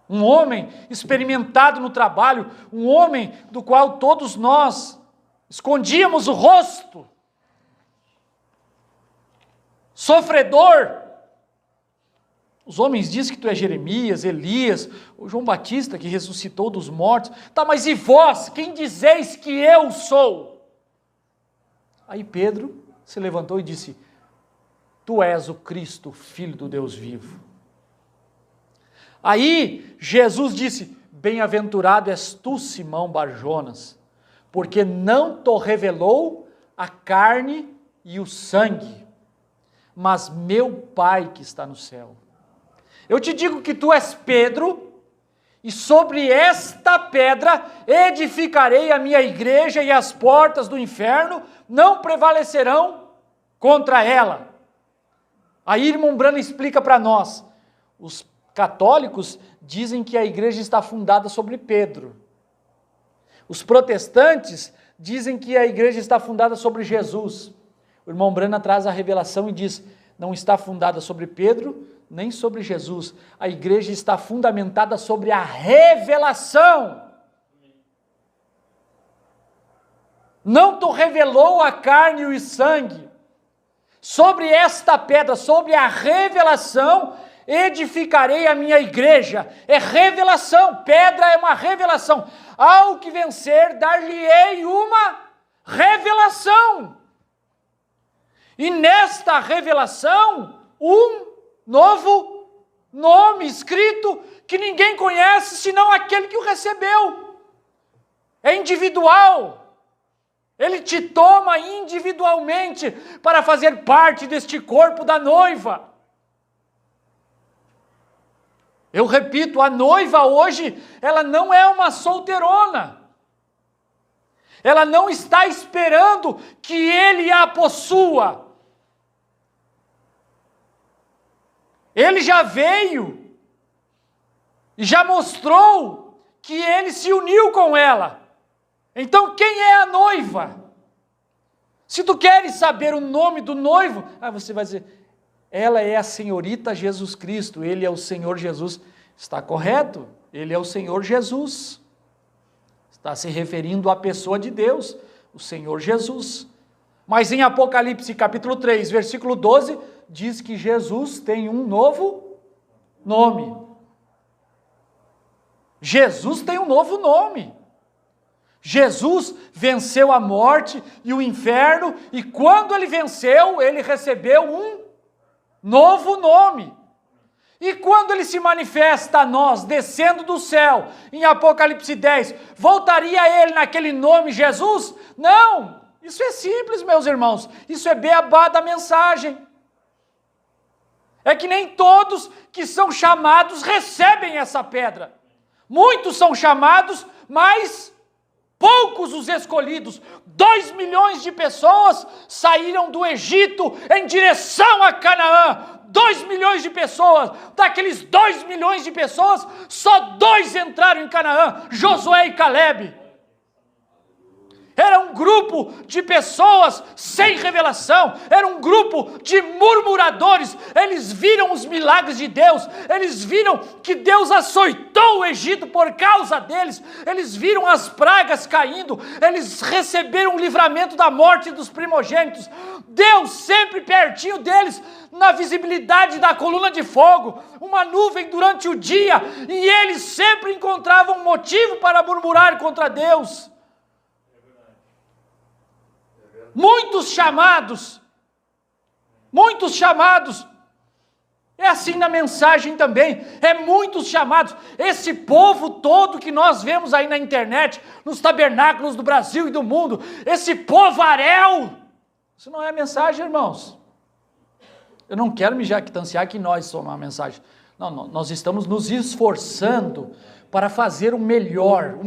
Um homem experimentado no trabalho, um homem do qual todos nós escondíamos o rosto. Sofredor. Os homens dizem que tu é Jeremias, Elias, o João Batista que ressuscitou dos mortos. Tá, mas e vós, quem dizeis que eu sou? Aí Pedro se levantou e disse: tu és o Cristo, Filho do Deus vivo. Aí Jesus disse: bem-aventurado és tu, Simão Barjonas, porque não te revelou a carne e o sangue, mas meu Pai que está no céu. Eu te digo que tu és Pedro, e sobre esta pedra edificarei a minha igreja, e as portas do inferno não prevalecerão contra ela. Aí irmão Brano explica para nós, os católicos dizem que a igreja está fundada sobre Pedro. Os protestantes dizem que a igreja está fundada sobre Jesus. O irmão Brana traz a revelação e diz: não está fundada sobre Pedro, nem sobre Jesus. A igreja está fundamentada sobre a revelação. Não te revelou a carne e o sangue. Sobre esta pedra, sobre a revelação, edificarei a minha igreja. É revelação, pedra é uma revelação. Ao que vencer, dar-lhe-ei uma revelação. E nesta revelação, um novo nome escrito que ninguém conhece senão aquele que o recebeu. É individual. Ele te toma individualmente para fazer parte deste corpo da noiva. Eu repito, a noiva hoje, ela não é uma solteirona. Ela não está esperando que ele a possua. Ele já veio e já mostrou que ele se uniu com ela. Então quem é a noiva? Se tu queres saber o nome do noivo, você vai dizer, ela é a senhorita Jesus Cristo, ele é o Senhor Jesus. Está correto, ele é o Senhor Jesus. Está se referindo à pessoa de Deus, o Senhor Jesus. Mas em Apocalipse capítulo 3, versículo 12, diz que Jesus tem um novo nome. Jesus tem um novo nome. Jesus venceu a morte e o inferno, e quando ele venceu, ele recebeu um novo nome. E quando ele se manifesta a nós, descendo do céu, em Apocalipse 10, voltaria ele naquele nome Jesus? Não! Isso é simples, meus irmãos. Isso é beabá da mensagem. É que nem todos que são chamados recebem essa pedra. Muitos são chamados, mas poucos os escolhidos. 2 milhões de pessoas saíram do Egito em direção a Canaã. 2 milhões de pessoas. Daqueles 2 milhões de pessoas, só 2 entraram em Canaã, Josué e Calebe. Era um grupo de pessoas sem revelação, era um grupo de murmuradores. Eles viram os milagres de Deus, eles viram que Deus açoitou o Egito por causa deles, eles viram as pragas caindo, eles receberam o livramento da morte dos primogênitos. Deus sempre pertinho deles, na visibilidade da coluna de fogo, uma nuvem durante o dia, e eles sempre encontravam motivo para murmurar contra Deus. Muitos chamados, é assim na mensagem também, muitos chamados, esse povo todo que nós vemos aí na internet, nos tabernáculos do Brasil e do mundo, esse povaréu, isso não é mensagem, irmãos. Eu não quero me jactanciar que nós somos a mensagem, não, nós estamos nos esforçando para fazer o melhor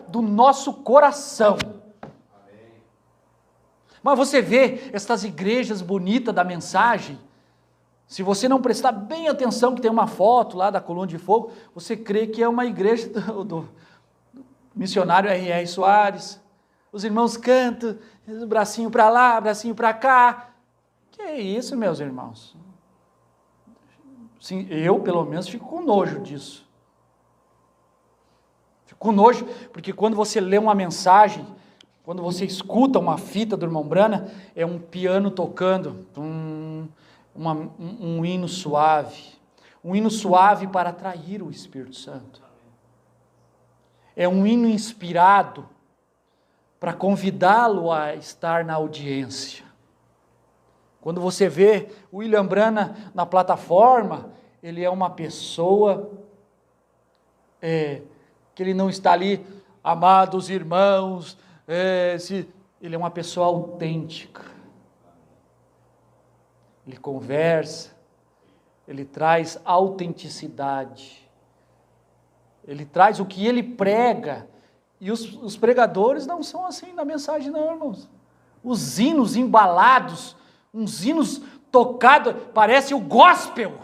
do nosso coração. Mas você vê estas igrejas bonitas da mensagem, se você não prestar bem atenção, que tem uma foto lá da coluna de fogo, você crê que é uma igreja do missionário R.R. Soares. Os irmãos cantam, bracinho para lá, bracinho para cá. Que é isso, meus irmãos? Sim, eu, pelo menos, fico com nojo disso. Fico com nojo, porque quando você lê uma mensagem, quando você escuta uma fita do irmão Brana, é um piano tocando, um hino suave para atrair o Espírito Santo. É um hino inspirado para convidá-lo a estar na audiência. Quando você vê o William Brana na plataforma, ele é uma pessoa que ele não está ali, amados irmãos, ele é uma pessoa autêntica. Ele conversa, ele traz autenticidade, ele traz o que ele prega, e os pregadores não são assim na mensagem não, irmãos. Os hinos embalados, uns hinos tocados, parece o gospel.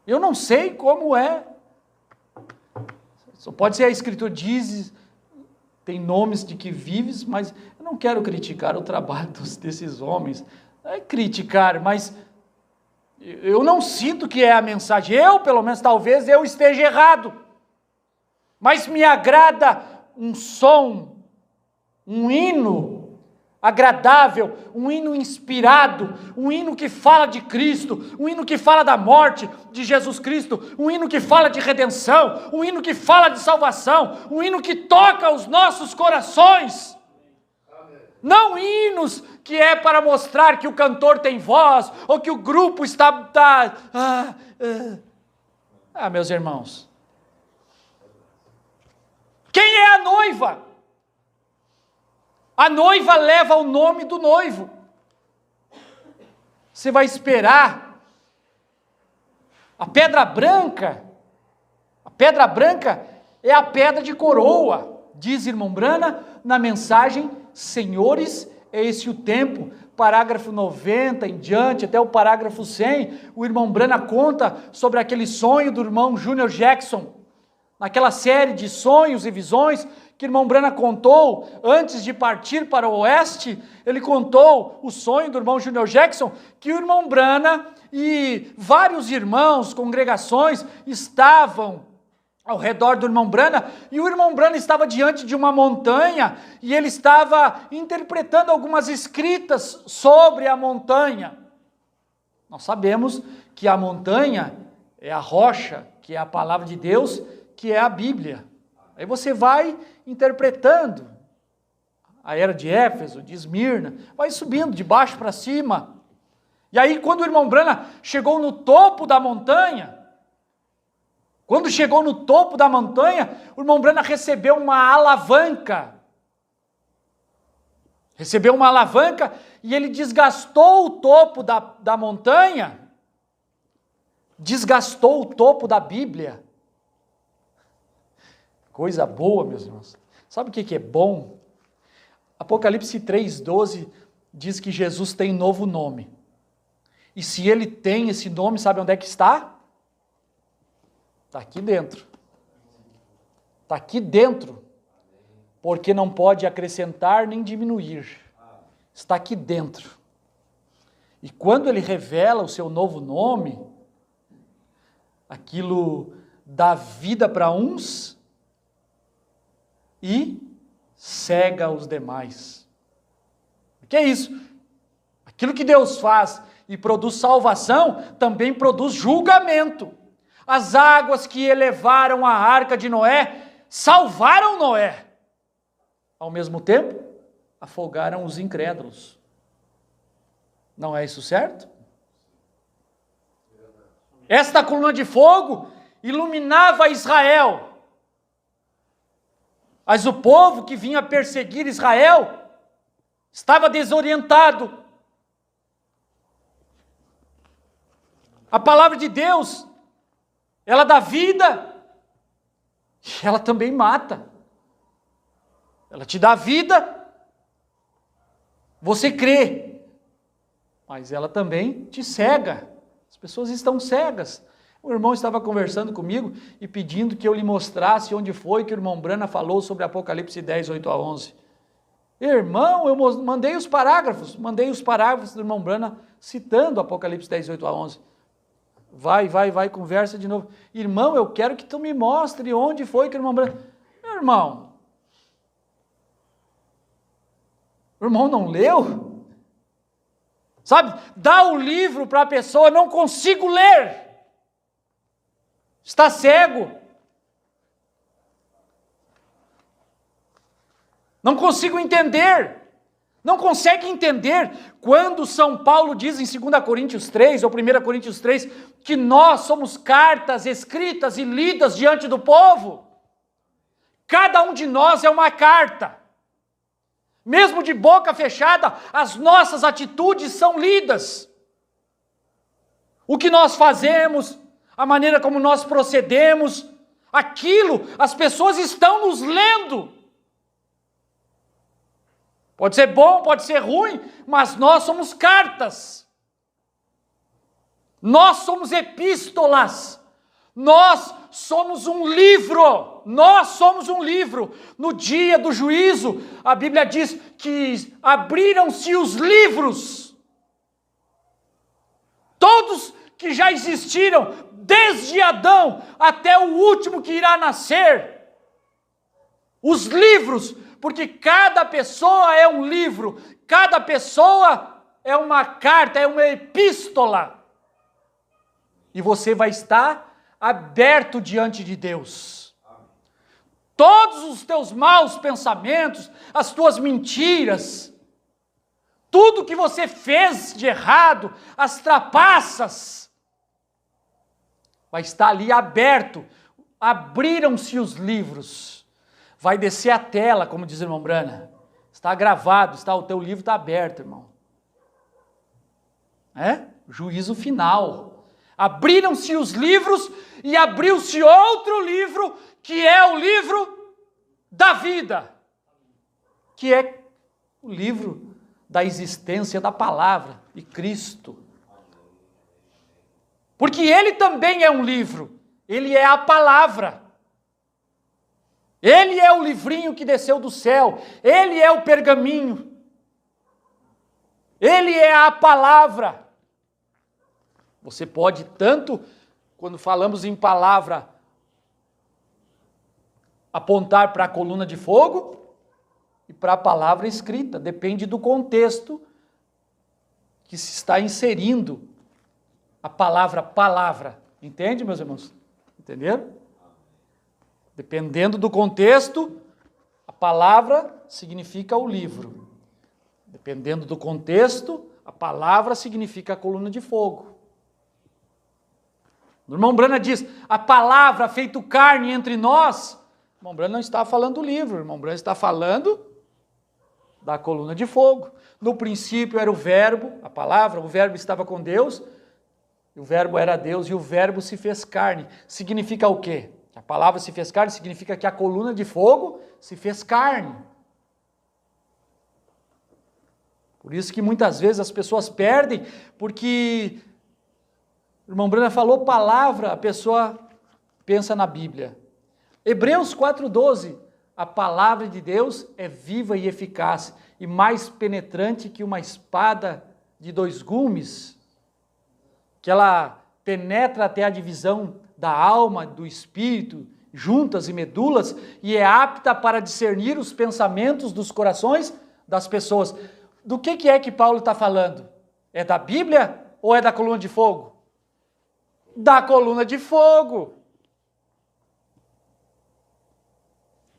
Eu não sei como é, só pode ser a escritura diz, tem nomes de que vives, mas eu não quero criticar o trabalho desses homens, não é criticar, mas eu não sinto que é a mensagem, pelo menos, talvez eu esteja errado, mas me agrada um som, um hino agradável, um hino inspirado, um hino que fala de Cristo, um hino que fala da morte de Jesus Cristo, um hino que fala de redenção, um hino que fala de salvação, um hino que toca os nossos corações. Não hinos que é para mostrar que o cantor tem voz, ou que o grupo está... meus irmãos. Quem é a noiva? A noiva leva o nome do noivo. Você vai esperar A pedra branca é a pedra de coroa, diz irmão Brana na mensagem Senhores, é esse o tempo, parágrafo 90 em diante, até o parágrafo 100, o irmão Brana conta sobre aquele sonho do irmão Junior Jackson, naquela série de sonhos e visões que o irmão Brana contou antes de partir para o oeste. Ele contou o sonho do irmão Junior Jackson, que o irmão Brana e vários irmãos, congregações, estavam ao redor do irmão Brana, e o irmão Brana estava diante de uma montanha, e ele estava interpretando algumas escritas sobre a montanha. Nós sabemos que a montanha é a rocha, que é a palavra de Deus, que é a Bíblia. Aí você vai interpretando a era de Éfeso, de Esmirna, vai subindo de baixo para cima. E aí quando o irmão Brana chegou no topo da montanha, o irmão Brana recebeu uma alavanca. E ele desgastou o topo da montanha, desgastou o topo da Bíblia. Coisa boa, meus irmãos. Sabe o que é bom? Apocalipse 3,12 diz que Jesus tem novo nome. E se ele tem esse nome, sabe onde é que está? Está aqui dentro. Está aqui dentro. Porque não pode acrescentar nem diminuir. Está aqui dentro. E quando ele revela o seu novo nome, aquilo dá vida para uns e cega os demais. O que é isso? Aquilo que Deus faz e produz salvação, também produz julgamento. As águas que elevaram a arca de Noé, salvaram Noé. Ao mesmo tempo, afogaram os incrédulos. Não é isso certo? Esta coluna de fogo iluminava Israel. Mas o povo que vinha perseguir Israel estava desorientado. A palavra de Deus, ela dá vida e ela também mata. Ela te dá vida, você crê, mas ela também te cega. As pessoas estão cegas. O irmão estava conversando comigo e pedindo que eu lhe mostrasse onde foi que o irmão Brana falou sobre Apocalipse 10, 8 a 11. Irmão, eu mandei os parágrafos do irmão Brana citando Apocalipse 10, 8 a 11. Vai, conversa de novo. Irmão, eu quero que tu me mostre onde foi que o irmão Brana... Meu irmão, o irmão não leu? Sabe, dá o livro para a pessoa, não consigo ler. Está cego. Não consigo entender. Não consegue entender quando São Paulo diz em 2 Coríntios 3 ou 1 Coríntios 3 que nós somos cartas escritas e lidas diante do povo. Cada um de nós é uma carta. Mesmo de boca fechada, as nossas atitudes são lidas. O que nós fazemos, a maneira como nós procedemos, aquilo, as pessoas estão nos lendo. Pode ser bom, pode ser ruim, mas nós somos cartas. Nós somos epístolas. Nós somos um livro. Nós somos um livro. No dia do juízo, a Bíblia diz que abriram-se os livros. Todos que já existiram, desde Adão até o último que irá nascer. Os livros, porque cada pessoa é um livro, cada pessoa é uma carta, é uma epístola. E você vai estar aberto diante de Deus. Todos os teus maus pensamentos, as tuas mentiras, tudo que você fez de errado, as trapaças, vai estar ali aberto. Abriram-se os livros. Vai descer a tela, como diz o irmão Brana. Está gravado, o teu livro está aberto, irmão. Juízo final. Abriram-se os livros e abriu-se outro livro, que é o livro da vida, que é o livro da existência da palavra de Cristo. Porque ele também é um livro, ele é a palavra. Ele é o livrinho que desceu do céu, ele é o pergaminho. Ele é a palavra. Você pode tanto, quando falamos em palavra, apontar para a coluna de fogo e para a palavra escrita. Depende do contexto que se está inserindo a palavra. Entende, meus irmãos? Entenderam? Dependendo do contexto, a palavra significa o livro. Dependendo do contexto, a palavra significa a coluna de fogo. O irmão Brana diz, a palavra feito carne entre nós. O irmão Brana não está falando do livro, o irmão Brana está falando da coluna de fogo. No princípio era o verbo, a palavra, o verbo estava com Deus, o verbo era Deus e o verbo se fez carne. Significa o quê? A palavra se fez carne significa que a coluna de fogo se fez carne. Por isso que muitas vezes as pessoas perdem, porque o irmão Brana falou palavra, a pessoa pensa na Bíblia. Hebreus 4,12, a palavra de Deus é viva e eficaz, e mais penetrante que uma espada de 2 gumes, que ela penetra até a divisão da alma, do espírito, juntas e medulas, e é apta para discernir os pensamentos dos corações das pessoas. Do que é que Paulo está falando? É da Bíblia ou é da coluna de fogo? Da coluna de fogo.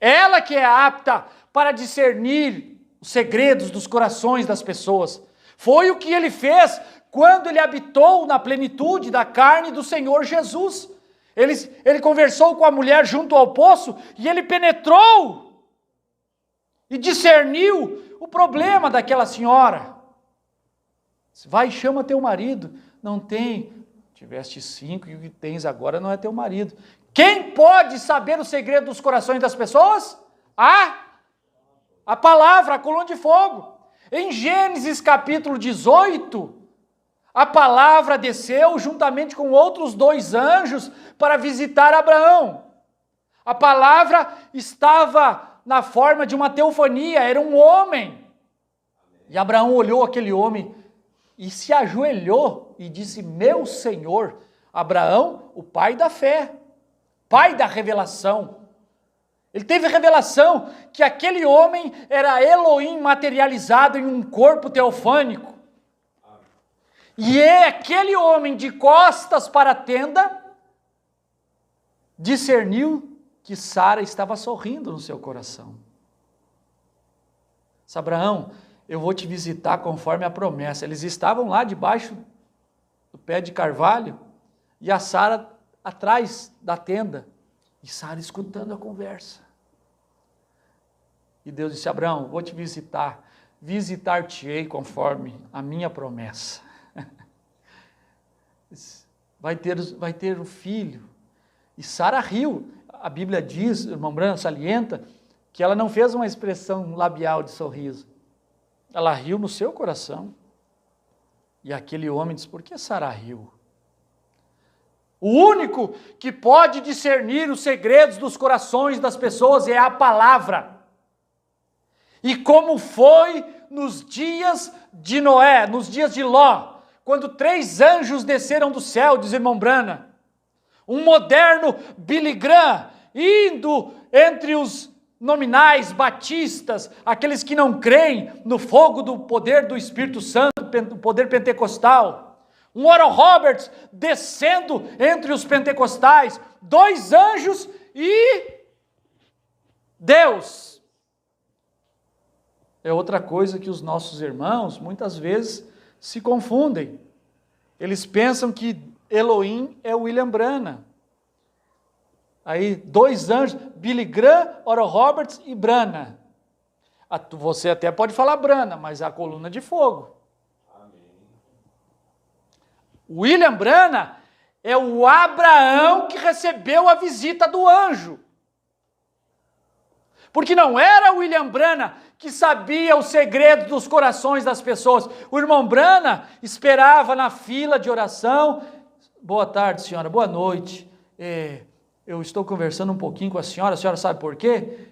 Ela que é apta para discernir os segredos dos corações das pessoas. Foi o que ele fez quando ele habitou na plenitude da carne do Senhor Jesus. Ele conversou com a mulher junto ao poço e ele penetrou e discerniu o problema daquela senhora. Vai e chama teu marido. Não tem. Tiveste 5 e o que tens agora não é teu marido. Quem pode saber o segredo dos corações das pessoas? A palavra, a coluna de fogo. Em Gênesis capítulo 18, a palavra desceu juntamente com outros 2 anjos para visitar Abraão. A palavra estava na forma de uma teofania, era um homem. E Abraão olhou aquele homem e se ajoelhou e disse, meu Senhor. Abraão, o pai da fé, pai da revelação. Ele teve revelação que aquele homem era Elohim materializado em um corpo teofânico. E aquele homem de costas para a tenda discerniu que Sara estava sorrindo no seu coração. Abraão, eu vou te visitar conforme a promessa. Eles estavam lá debaixo do pé de carvalho e a Sara atrás da tenda. E Sara escutando a conversa. E Deus disse, Abraão, vou te visitar. Visitar-te-ei conforme a minha promessa. Vai ter um filho. E Sara riu. A Bíblia diz, o irmão Branham salienta, que ela não fez uma expressão labial de sorriso. Ela riu no seu coração. E aquele homem disse, por que Sara riu? O único que pode discernir os segredos dos corações das pessoas é a palavra. E como foi nos dias de Noé, nos dias de Ló, quando 3 anjos desceram do céu, diz o irmão Brana, um moderno Billy Graham, indo entre os nominais batistas, aqueles que não creem no fogo do poder do Espírito Santo, o poder pentecostal, um Oral Roberts descendo entre os pentecostais, 2 anjos e Deus. É outra coisa que os nossos irmãos muitas vezes se confundem. Eles pensam que Elohim é William Branham. Aí 2 anjos, Billy Graham, Oral Roberts e Branham. Você até pode falar Branham, mas é a coluna de fogo. Amém. William Branham é o Abraão que recebeu a visita do anjo. Porque não era o William Branham que sabia os segredos dos corações das pessoas. O irmão Branham esperava na fila de oração. Boa tarde, senhora. Boa noite. Eu estou conversando um pouquinho com a senhora sabe por quê?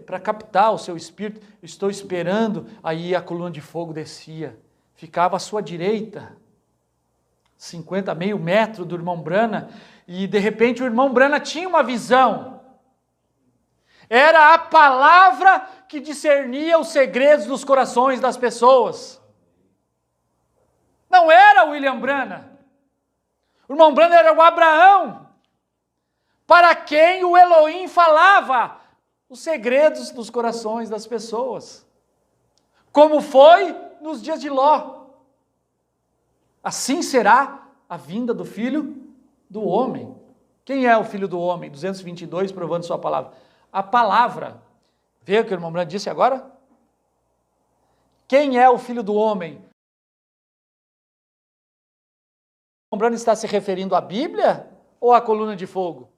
Para captar o seu espírito, estou esperando. Aí a coluna de fogo descia. Ficava à sua direita, 50, meio metro do irmão Branham. E de repente o irmão Branham tinha uma visão. Era a palavra que discernia os segredos dos corações das pessoas. Não era o William Branham. O irmão Branham era o Abraão, para quem o Elohim falava os segredos dos corações das pessoas. Como foi nos dias de Ló. Assim será a vinda do Filho do Homem. Quem é o Filho do Homem? 222, provando sua palavra. A palavra. Vê o que o irmão Branham disse agora? Quem é o Filho do Homem? O irmão Branham está se referindo à Bíblia ou à coluna de fogo?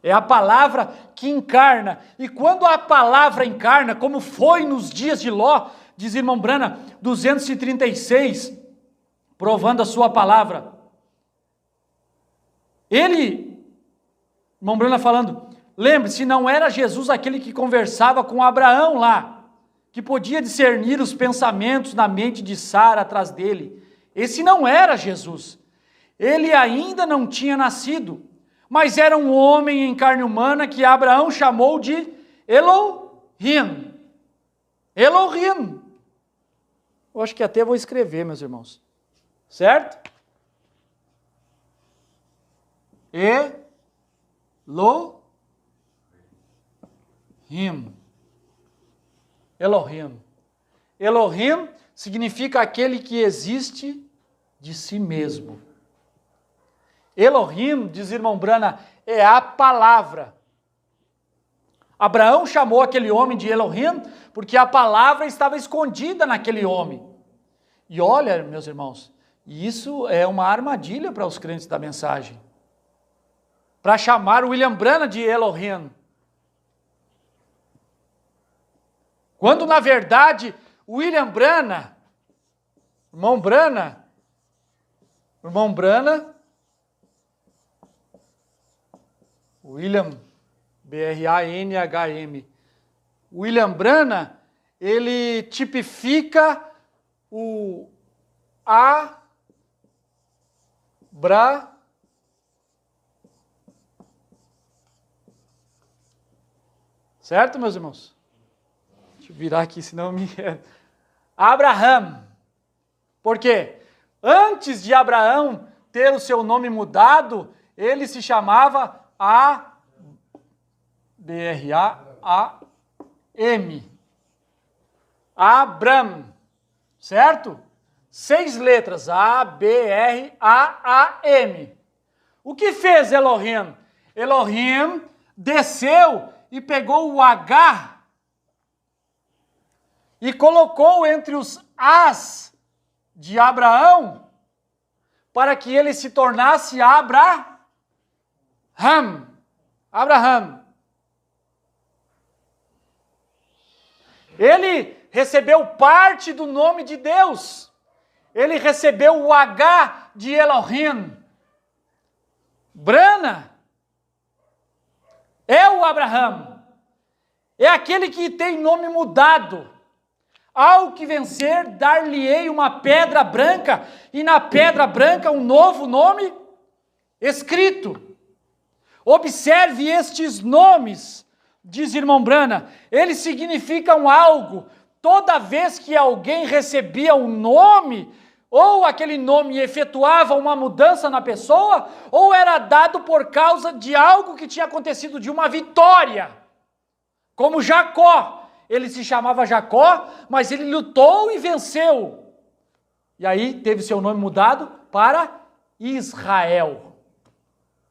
É a palavra que encarna. E quando a palavra encarna, como foi nos dias de Ló, diz irmão Branham, 236, provando a sua palavra. Irmão Branham falando, lembre-se, não era Jesus aquele que conversava com Abraão lá, que podia discernir os pensamentos na mente de Sara atrás dele. Esse não era Jesus. Ele ainda não tinha nascido, mas era um homem em carne humana que Abraão chamou de Elohim. Elohim. Eu acho que até vou escrever, meus irmãos. Certo? Elohim. Elohim. Elohim significa aquele que existe de si mesmo. Elohim, diz irmão Branham, é a palavra. Abraão chamou aquele homem de Elohim porque a palavra estava escondida naquele homem. E olha, meus irmãos, isso é uma armadilha para os crentes da mensagem. Para chamar o William Branham de Elohim. Quando, na verdade, o William Branham, irmão Branham, William, B-R-A-N-H-M, William Branham, ele tipifica o certo, meus irmãos? Deixa eu virar aqui, senão me... Abraham. Por quê? Antes de Abraão ter o seu nome mudado, ele se chamava A-B-R-A-A-M. Abram. Certo? 6 letras. A-B-R-A-A-M. O que fez Elohim? Elohim desceu e pegou o H e colocou entre os As de Abraão para que ele se tornasse Abraham. Ele recebeu parte do nome de Deus. Ele recebeu o H de Elohim. Branham é o Abraham. É aquele que tem nome mudado. Ao que vencer, dar-lhe-ei uma pedra branca, e na pedra branca um novo nome escrito. Observe estes nomes, diz irmão Branham, eles significam algo. Toda vez que alguém recebia um nome, ou aquele nome efetuava uma mudança na pessoa, ou era dado por causa de algo que tinha acontecido, de uma vitória. Como Jacó. Ele se chamava Jacó, mas ele lutou e venceu. E aí teve seu nome mudado para Israel,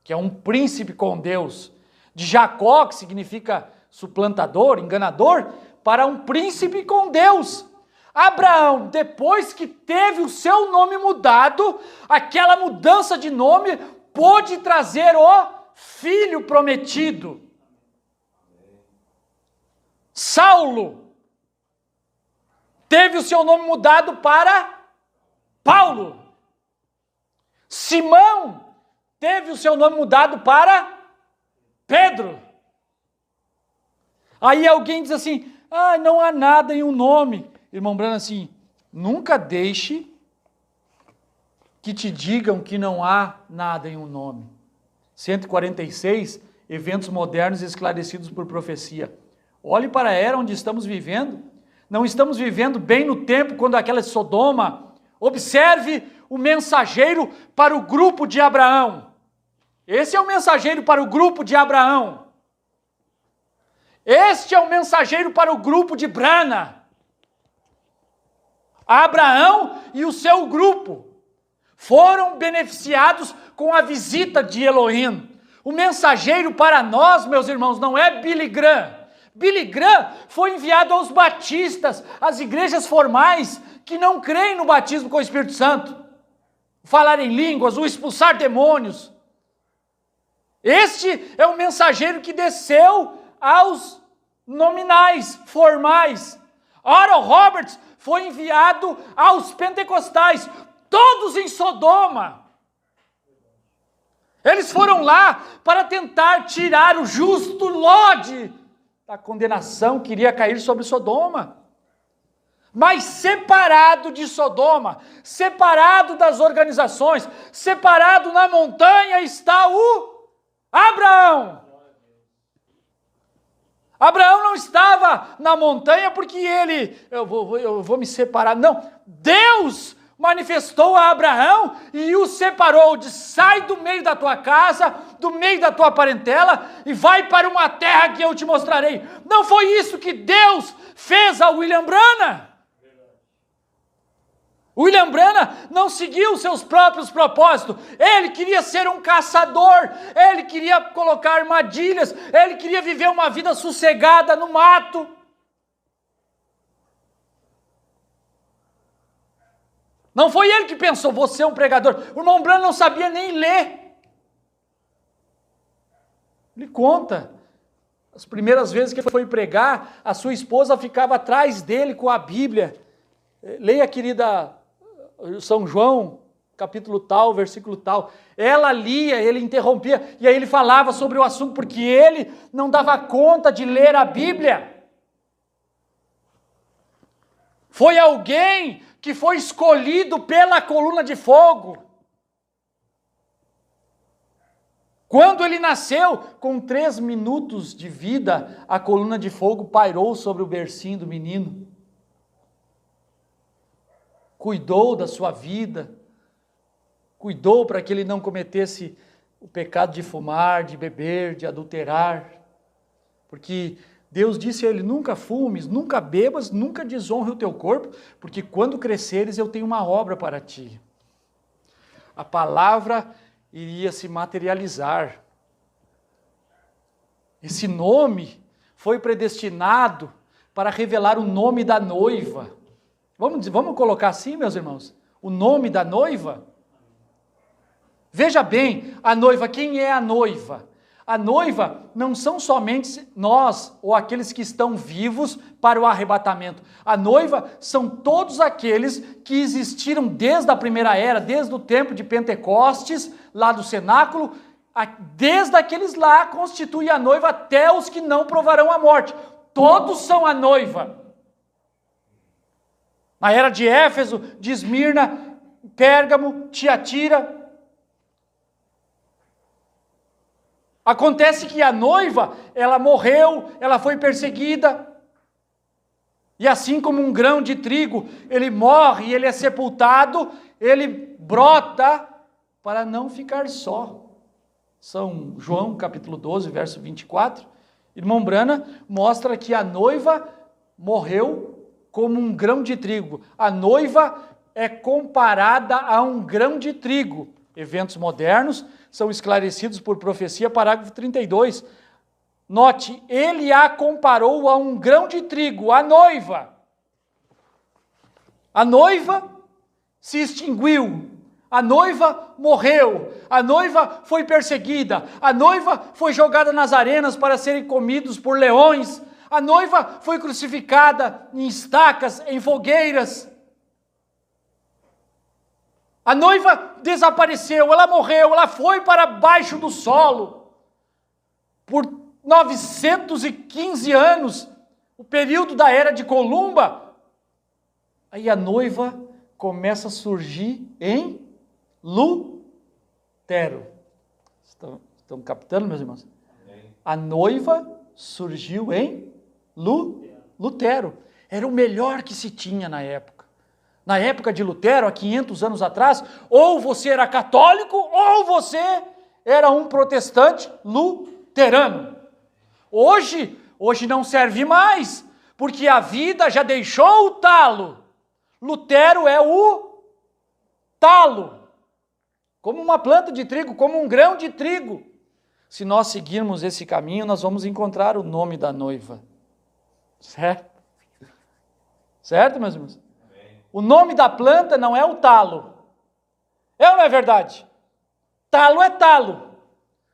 que é um príncipe com Deus. De Jacó, que significa suplantador, enganador, para um príncipe com Deus. Abraão, depois que teve o seu nome mudado, aquela mudança de nome pôde trazer o filho prometido. Saulo teve o seu nome mudado para Paulo. Simão teve o seu nome mudado para Pedro. Aí alguém diz assim, não há nada em um nome. Irmão Branham, assim, nunca deixe que te digam que não há nada em um nome. 146, eventos modernos esclarecidos por profecia. Olhe para a era onde estamos vivendo. Não estamos vivendo bem no tempo quando aquela Sodoma. Observe o mensageiro para o grupo de Abraão. Esse é o mensageiro para o grupo de Abraão. Este é o mensageiro para o grupo de Brana. Abraão e o seu grupo foram beneficiados com a visita de Elohim. O mensageiro para nós, meus irmãos, não é Billy Graham. Billy Graham foi enviado aos batistas, às igrejas formais que não creem no batismo com o Espírito Santo. Falar em línguas, o expulsar demônios. Este é o mensageiro que desceu aos nominais, formais. Oral Roberts foi enviado aos pentecostais, todos em Sodoma. Eles foram lá para tentar tirar o justo Ló da condenação que iria cair sobre Sodoma. Mas separado de Sodoma, separado das organizações, separado na montanha está o Abraão. Abraão não estava na montanha porque eu vou me separar. Não, Deus manifestou a Abraão e o separou de sai do meio da tua casa, do meio da tua parentela e vai para uma terra que eu te mostrarei. Não foi isso que Deus fez a William Branham? William Branham não seguiu seus próprios propósitos. Ele queria ser um caçador, ele queria colocar armadilhas, ele queria viver uma vida sossegada no mato. Não foi ele que pensou, vou ser um pregador. O irmão Branham não sabia nem ler. Ele conta, as primeiras vezes que ele foi pregar, a sua esposa ficava atrás dele com a Bíblia. Leia, querida, São João, capítulo tal, versículo tal. Ela lia, ele interrompia, e aí ele falava sobre o assunto, porque ele não dava conta de ler a Bíblia. Foi alguém que foi escolhido pela coluna de fogo. Quando ele nasceu, com 3 minutos de vida, a coluna de fogo pairou sobre o bercinho do menino. Cuidou da sua vida, cuidou para que ele não cometesse o pecado de fumar, de beber, de adulterar, porque Deus disse a ele, nunca fumes, nunca bebas, nunca desonre o teu corpo, porque quando cresceres eu tenho uma obra para ti. A palavra iria se materializar. Esse nome foi predestinado para revelar o nome da noiva. Vamos colocar assim, meus irmãos? O nome da noiva? Veja bem, a noiva, quem é a noiva? A noiva não são somente nós ou aqueles que estão vivos para o arrebatamento. A noiva são todos aqueles que existiram desde a primeira era, desde o tempo de Pentecostes, lá do cenáculo, desde aqueles lá constitui a noiva até os que não provarão a morte. Todos são a noiva. Na era de Éfeso, de Esmirna, Pérgamo, Tiatira. Acontece que a noiva, ela morreu, ela foi perseguida. E assim como um grão de trigo, ele morre e ele é sepultado, ele brota para não ficar só. São João capítulo 12, verso 24. Irmão Branham mostra que a noiva morreu como um grão de trigo. A noiva é comparada a um grão de trigo. Eventos modernos são esclarecidos por profecia, parágrafo 32. Note, ele a comparou a um grão de trigo, a noiva. A noiva se extinguiu, a noiva morreu, a noiva foi perseguida, a noiva foi jogada nas arenas para serem comidos por leões, a noiva foi crucificada em estacas, em fogueiras. A noiva desapareceu, ela morreu, ela foi para baixo do solo. Por 915 anos, o período da Era de Columba, aí a noiva começa a surgir em Lutero. Estão captando, meus irmãos? A noiva surgiu em Lutero. Era o melhor que se tinha na época. Na época de Lutero, há 500 anos atrás, ou você era católico, ou você era um protestante luterano. Hoje não serve mais, porque a vida já deixou o talo. Lutero é o talo, como uma planta de trigo, como um grão de trigo. Se nós seguirmos esse caminho, nós vamos encontrar o nome da noiva. Certo? Certo, meus irmãos? O nome da planta não é o talo. É ou não é verdade? Talo é talo.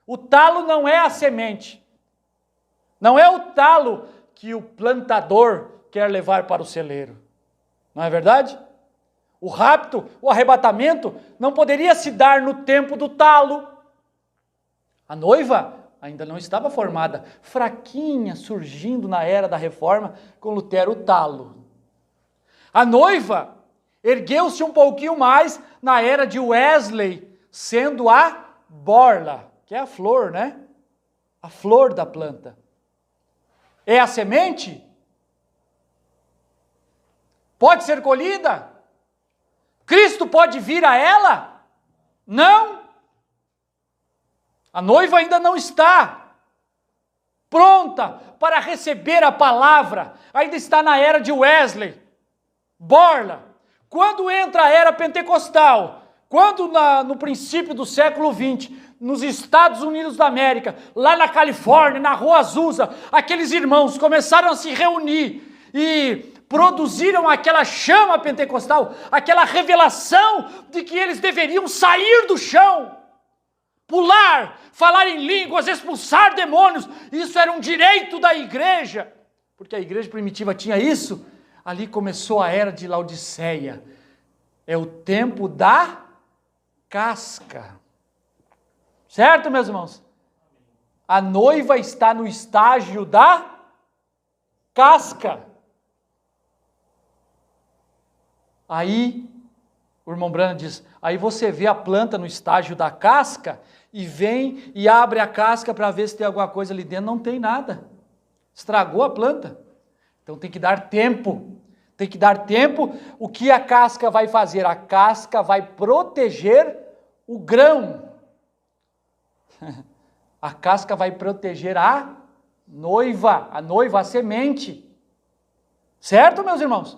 O talo não é a semente. Não é o talo que o plantador quer levar para o celeiro. Não é verdade? O rapto, o arrebatamento, não poderia se dar no tempo do talo. A noiva ainda não estava formada, fraquinha, surgindo na era da Reforma, com Lutero, o talo. A noiva ergueu-se um pouquinho mais na era de Wesley, sendo a borla, que é a flor, né? A flor da planta. É a semente? Pode ser colhida? Cristo pode vir a ela? Não. A noiva ainda não está pronta para receber a palavra. Ainda está na era de Wesley. Borla. Quando entra a era pentecostal, quando no princípio do século XX, nos Estados Unidos da América, lá na Califórnia, na Rua Azusa, aqueles irmãos começaram a se reunir e produziram aquela chama pentecostal, aquela revelação de que eles deveriam sair do chão, pular, falar em línguas, expulsar demônios. Isso era um direito da igreja, porque a igreja primitiva tinha isso. Ali começou a era de Laodiceia. É o tempo da casca. Certo, meus irmãos? A noiva está no estágio da casca. Aí, o irmão Branham diz, aí você vê a planta no estágio da casca e vem e abre a casca para ver se tem alguma coisa ali dentro. Não tem nada. Estragou a planta. Então tem que dar tempo. Tem que dar tempo. O que a casca vai fazer? A casca vai proteger o grão. A casca vai proteger a noiva, a semente. Certo, meus irmãos?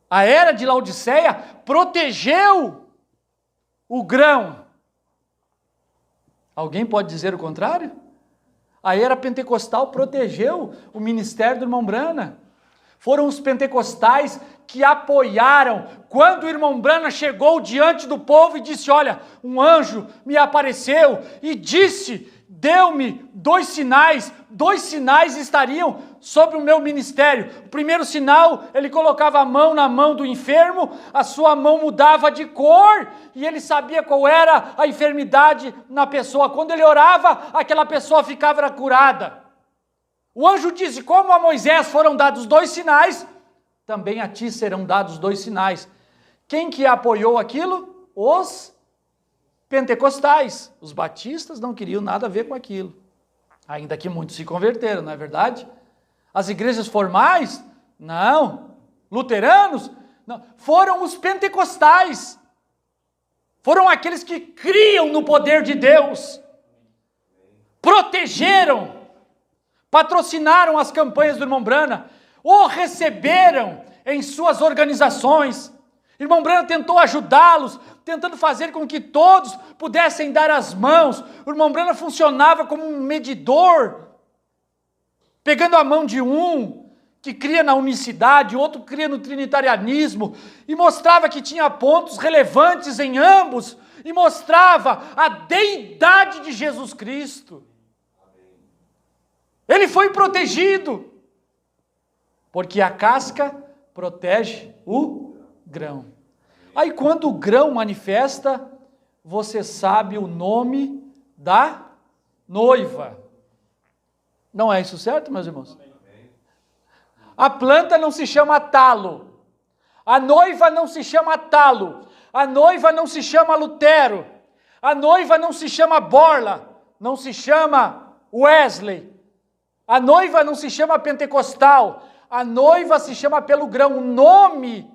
A era de Laodiceia protegeu o grão. Alguém pode dizer o contrário? A era pentecostal protegeu o ministério do irmão Branham. Foram os pentecostais que apoiaram. Quando o irmão Branham chegou diante do povo e disse, olha, um anjo me apareceu e disse, deu-me 2 sinais estariam sobre o meu ministério. O primeiro sinal, ele colocava a mão na mão do enfermo, a sua mão mudava de cor e ele sabia qual era a enfermidade na pessoa. Quando ele orava, aquela pessoa ficava curada. O anjo disse, como a Moisés foram dados 2 sinais, também a ti serão dados 2 sinais. Quem que apoiou aquilo? Os pentecostais. Os batistas não queriam nada a ver com aquilo. Ainda que muitos se converteram, não é verdade? As igrejas formais? Não. Luteranos? Não. Foram os pentecostais. Foram aqueles que criam no poder de Deus. Protegeram. Patrocinaram as campanhas do irmão Branham. O receberam em suas organizações. Irmão Branham tentou ajudá-los, tentando fazer com que todos pudessem dar as mãos. O irmão Branham funcionava como um medidor, pegando a mão de um, que cria na unicidade, outro cria no trinitarianismo, e mostrava que tinha pontos relevantes em ambos, e mostrava a deidade de Jesus Cristo. Ele foi protegido, porque a casca protege o grão. Aí quando o grão manifesta, você sabe o nome da noiva. Não é isso certo, meus irmãos? A planta não se chama talo. A noiva não se chama talo. A noiva não se chama Lutero. A noiva não se chama Borla. Não se chama Wesley. A noiva não se chama pentecostal. A noiva se chama pelo grão. O nome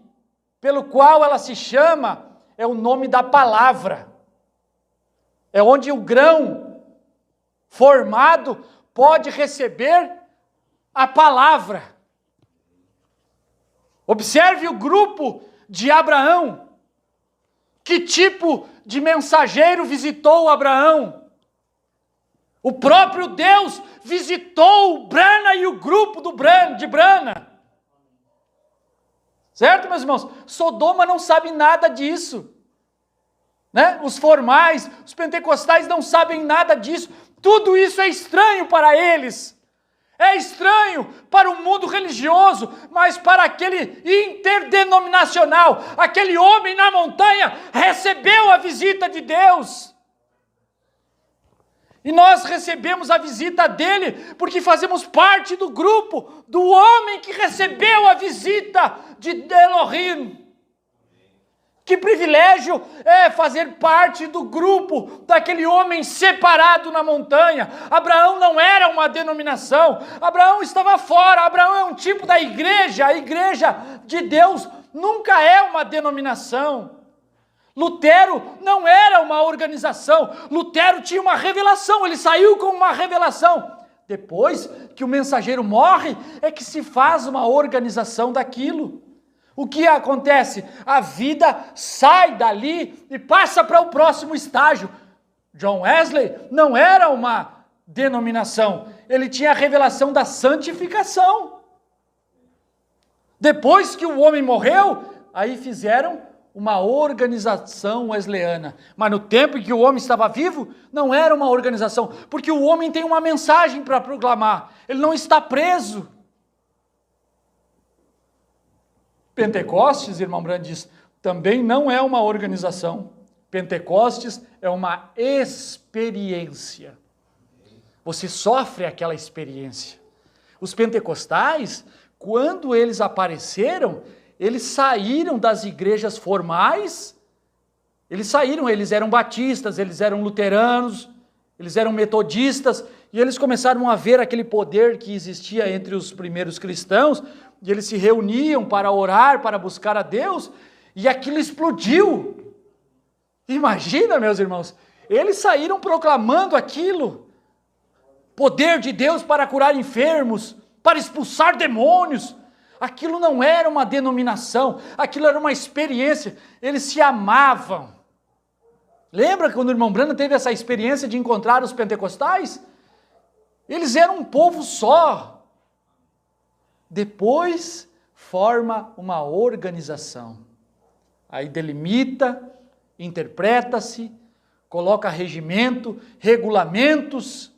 pelo qual ela se chama é o nome da palavra. É onde o grão formado pode receber a palavra. Observe o grupo de Abraão. Que tipo de mensageiro visitou Abraão? O próprio Deus visitou Brana e o grupo de Brana. Certo, meus irmãos? Sodoma não sabe nada disso. Né? Os formais, os pentecostais não sabem nada disso. Tudo isso é estranho para eles. É estranho para o mundo religioso, mas para aquele interdenominacional, aquele homem na montanha recebeu a visita de Deus. E nós recebemos a visita dele porque fazemos parte do grupo, do homem que recebeu a visita de Elohim. Que privilégio é fazer parte do grupo daquele homem separado na montanha. Abraão não era uma denominação, Abraão estava fora, Abraão é um tipo da igreja, a igreja de Deus nunca é uma denominação. Lutero não era uma organização, Lutero tinha uma revelação, ele saiu com uma revelação. Depois que o mensageiro morre, é que se faz uma organização daquilo. O que acontece? A vida sai dali e passa para o próximo estágio. John Wesley não era uma denominação, ele tinha a revelação da santificação. Depois que o homem morreu, aí fizeram uma organização wesleyana. Mas no tempo em que o homem estava vivo, não era uma organização, porque o homem tem uma mensagem para proclamar, ele não está preso. Pentecostes, irmão Brand diz, também não é uma organização. Pentecostes é uma experiência. Você sofre aquela experiência. Os pentecostais, quando eles apareceram, eles saíram das igrejas formais, eles eram batistas, eles eram luteranos, eles eram metodistas, e eles começaram a ver aquele poder que existia entre os primeiros cristãos, e eles se reuniam para orar, para buscar a Deus, e aquilo explodiu. Imagina, meus irmãos, eles saíram proclamando aquilo, poder de Deus para curar enfermos, para expulsar demônios. Aquilo não era uma denominação, aquilo era uma experiência, eles se amavam. Lembra quando o irmão Branham teve essa experiência de encontrar os pentecostais? Eles eram um povo só. Depois forma uma organização. Aí delimita, interpreta-se, coloca regimento, regulamentos.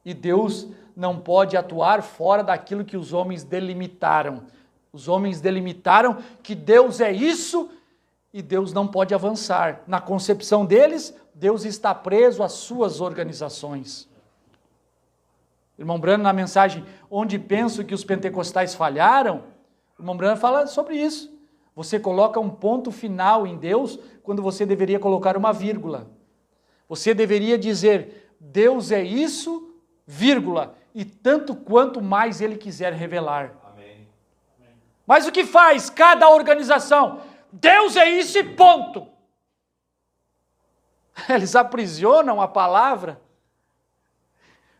E Deus não pode atuar fora daquilo que os homens delimitaram. Os homens delimitaram que Deus é isso e Deus não pode avançar. Na concepção deles, Deus está preso às suas organizações. Irmão Branham, na mensagem Onde Penso que os Pentecostais Falharam, o irmão Branham fala sobre isso. Você coloca um ponto final em Deus quando você deveria colocar uma vírgula. Você deveria dizer, Deus é isso, vírgula, e tanto quanto mais Ele quiser revelar. Amém. Mas o que faz cada organização? Deus é isso e ponto. Eles aprisionam a palavra,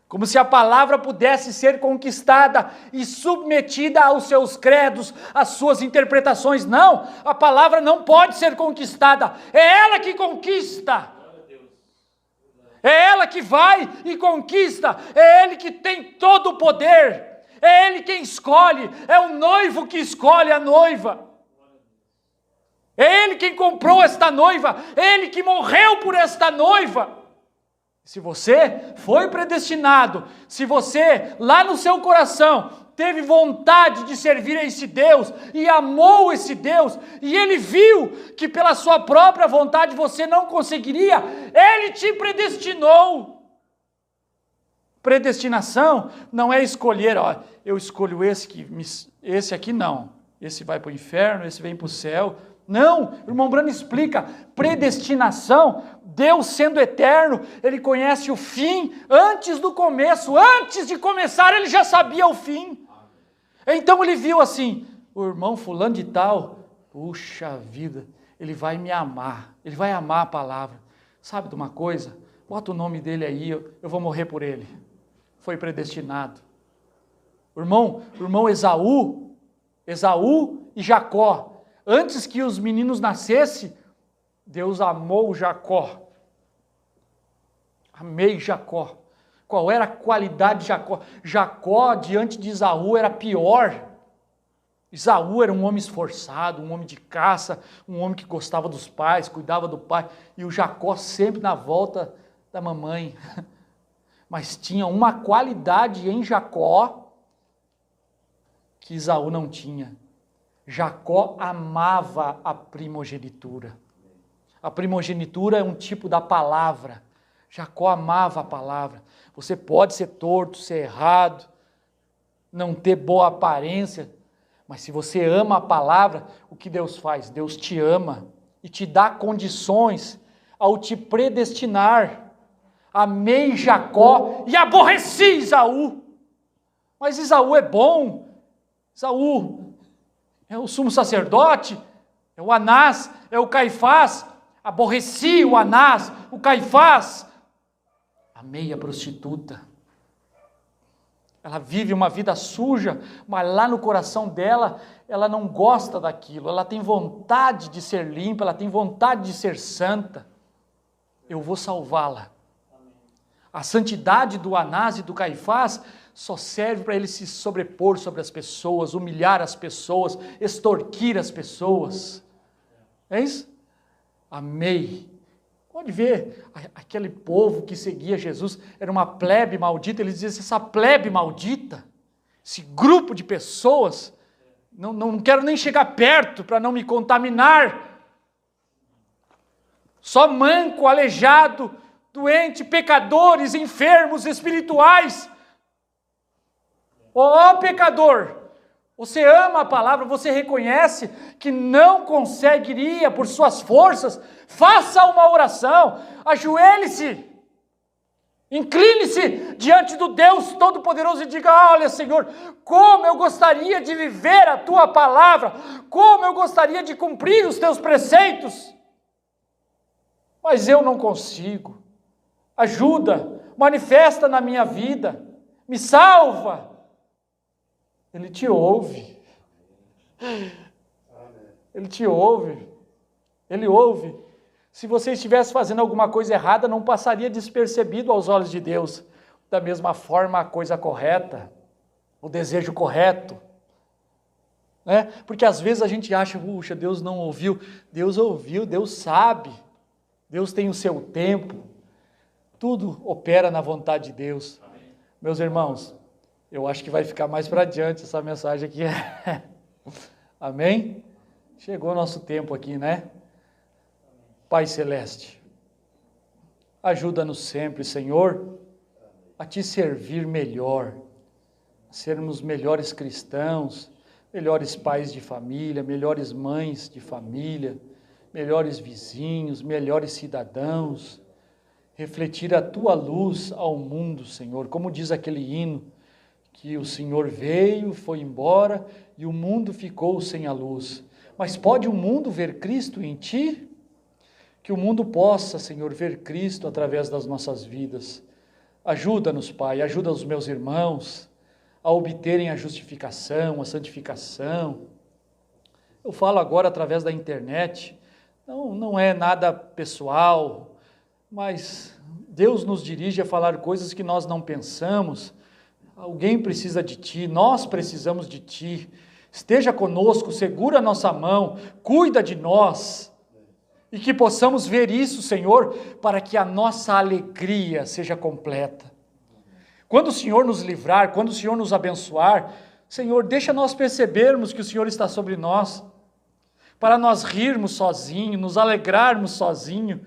como se a palavra pudesse ser conquistada e submetida aos seus credos, às suas interpretações. Não, a palavra não pode ser conquistada, é ela que conquista. É ela que vai e conquista, é Ele que tem todo o poder, É Ele quem escolhe, é o noivo que escolhe a noiva. É Ele quem comprou esta noiva, é Ele que morreu por esta noiva. Se você foi predestinado, se você lá no seu coração teve vontade de servir a esse Deus e amou esse Deus, e Ele viu que pela sua própria vontade você não conseguiria, Ele te predestinou. Predestinação não é escolher, ó, eu escolho esse aqui não, esse vai para o inferno, esse vem para o céu. Não, o irmão Branham explica, predestinação, Deus sendo eterno, Ele conhece o fim antes do começo, antes de começar Ele já sabia o fim. Então Ele viu assim, o irmão fulano de tal, puxa vida, ele vai me amar, ele vai amar a palavra. Sabe de uma coisa? Bota o nome dele aí, eu vou morrer por ele. Foi predestinado. O irmão Esaú e Jacó, antes que os meninos nascessem, Deus amou Jacó. Amei Jacó. Qual era a qualidade de Jacó? Jacó, diante de Esaú, era pior. Esaú era um homem esforçado, um homem de caça, um homem que gostava dos pais, cuidava do pai. E o Jacó sempre na volta da mamãe. Mas tinha uma qualidade em Jacó que Esaú não tinha. Jacó amava a primogenitura. A primogenitura é um tipo da palavra. Jacó amava a palavra. Você pode ser torto, ser errado, não ter boa aparência, mas se você ama a palavra, o que Deus faz? Deus te ama e te dá condições ao te predestinar. Amei Jacó e aborreci Esaú. Mas Esaú é bom. Esaú é o sumo sacerdote, é o Anás, é o Caifás. Aborreci o Anás, o Caifás. Amei a prostituta. Ela vive uma vida suja, mas lá no coração dela, ela não gosta daquilo. Ela tem vontade de ser limpa, ela tem vontade de ser santa. Eu vou salvá-la. A santidade do Anás e do Caifás só serve para ele se sobrepor sobre as pessoas, humilhar as pessoas, extorquir as pessoas. É isso? Amei. Pode ver, aquele povo que seguia Jesus era uma plebe maldita, eles diziam, essa plebe maldita, esse grupo de pessoas, não quero nem chegar perto para não me contaminar. Só manco, aleijado, doente, pecadores, enfermos, espirituais. Ó pecador, você ama a palavra, você reconhece que não conseguiria por suas forças, faça uma oração, ajoelhe-se, incline-se diante do Deus Todo-Poderoso e diga, olha Senhor, como eu gostaria de viver a Tua palavra, como eu gostaria de cumprir os Teus preceitos, mas eu não consigo, ajuda, manifesta na minha vida, me salva. Ele te ouve. Ele te ouve. Ele ouve. Se você estivesse fazendo alguma coisa errada, não passaria despercebido aos olhos de Deus. Da mesma forma, a coisa correta, o desejo correto. Né? Porque às vezes a gente acha, puxa, Deus não ouviu. Deus ouviu, Deus sabe. Deus tem o seu tempo. Tudo opera na vontade de Deus. Amém. Meus irmãos, eu acho que vai ficar mais para adiante essa mensagem aqui. Amém? Chegou o nosso tempo aqui, né? Pai Celeste, ajuda-nos sempre, Senhor, a Te servir melhor, a sermos melhores cristãos, melhores pais de família, melhores mães de família, melhores vizinhos, melhores cidadãos, refletir a Tua luz ao mundo, Senhor, como diz aquele hino, que o Senhor veio, foi embora e o mundo ficou sem a luz. Mas pode o mundo ver Cristo em ti? Que o mundo possa, Senhor, ver Cristo através das nossas vidas. Ajuda-nos, Pai, ajuda os meus irmãos a obterem a justificação, a santificação. Eu falo agora através da internet, não é nada pessoal, mas Deus nos dirige a falar coisas que nós não pensamos, Alguém precisa de Ti, nós precisamos de Ti. Esteja conosco, segura a nossa mão, cuida de nós. E que possamos ver isso, Senhor, para que a nossa alegria seja completa. Quando o Senhor nos livrar, quando o Senhor nos abençoar, Senhor, deixa nós percebermos que o Senhor está sobre nós, para nós rirmos sozinhos, nos alegrarmos sozinhos,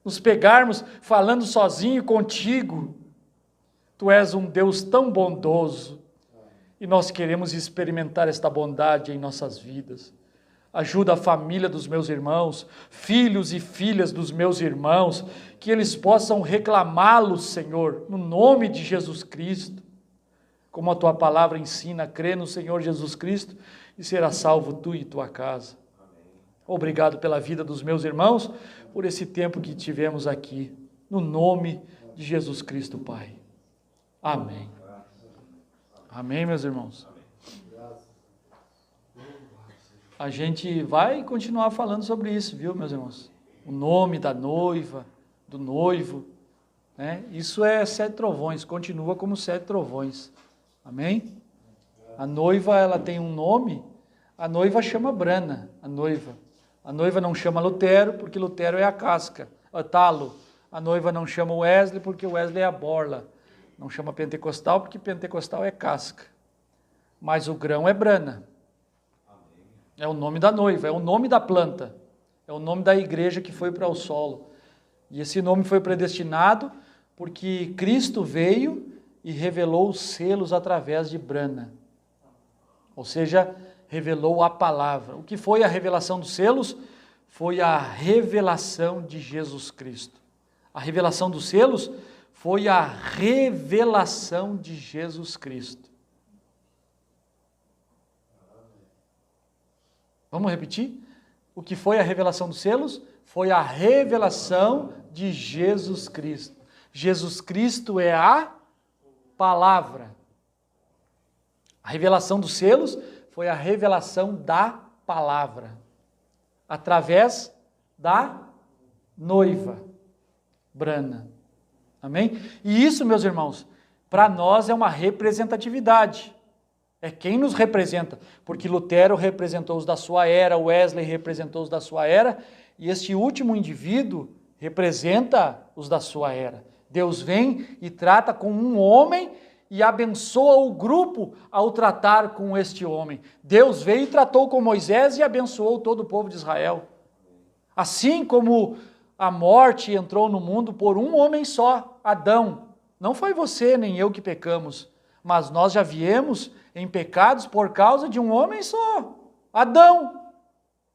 nos pegarmos falando sozinho contigo. Tu és um Deus tão bondoso e nós queremos experimentar esta bondade em nossas vidas. Ajuda a família dos meus irmãos, filhos e filhas dos meus irmãos, que eles possam reclamá-los, Senhor, no nome de Jesus Cristo. Como a tua palavra ensina, crê no Senhor Jesus Cristo e será salvo tu e tua casa. Obrigado pela vida dos meus irmãos, por esse tempo que tivemos aqui, no nome de Jesus Cristo, Pai. Amém. Amém, meus irmãos. A gente vai continuar falando sobre isso, viu, meus irmãos? O nome da noiva, do noivo, né? Isso é 7 trovões, continua como 7 trovões. Amém? A noiva, ela tem um nome, a noiva chama Brana, a noiva. A noiva não chama Lutero, porque Lutero é a casca, o talo. A noiva não chama Wesley, porque Wesley é a borla. Não chama Pentecostal, porque Pentecostal é casca. Mas o grão é Brana. É o nome da noiva, é o nome da planta, é o nome da igreja que foi para o solo. E esse nome foi predestinado porque Cristo veio e revelou os selos através de Brana. Ou seja, revelou a palavra. O que foi a revelação dos selos? Foi a revelação de Jesus Cristo. A revelação dos selos foi a revelação de Jesus Cristo. Vamos repetir? O que foi a revelação dos selos? Foi a revelação de Jesus Cristo. Jesus Cristo é a palavra. A revelação dos selos foi a revelação da palavra, através da noiva, Brana. Amém? E isso, meus irmãos, para nós é uma representatividade. É quem nos representa, porque Lutero representou os da sua era, Wesley representou os da sua era, e este último indivíduo representa os da sua era. Deus vem e trata com um homem e abençoa o grupo ao tratar com este homem. Deus veio e tratou com Moisés e abençoou todo o povo de Israel. Assim como a morte entrou no mundo por um homem só, Adão. Não foi você nem eu que pecamos, mas nós já viemos em pecados por causa de um homem só, Adão.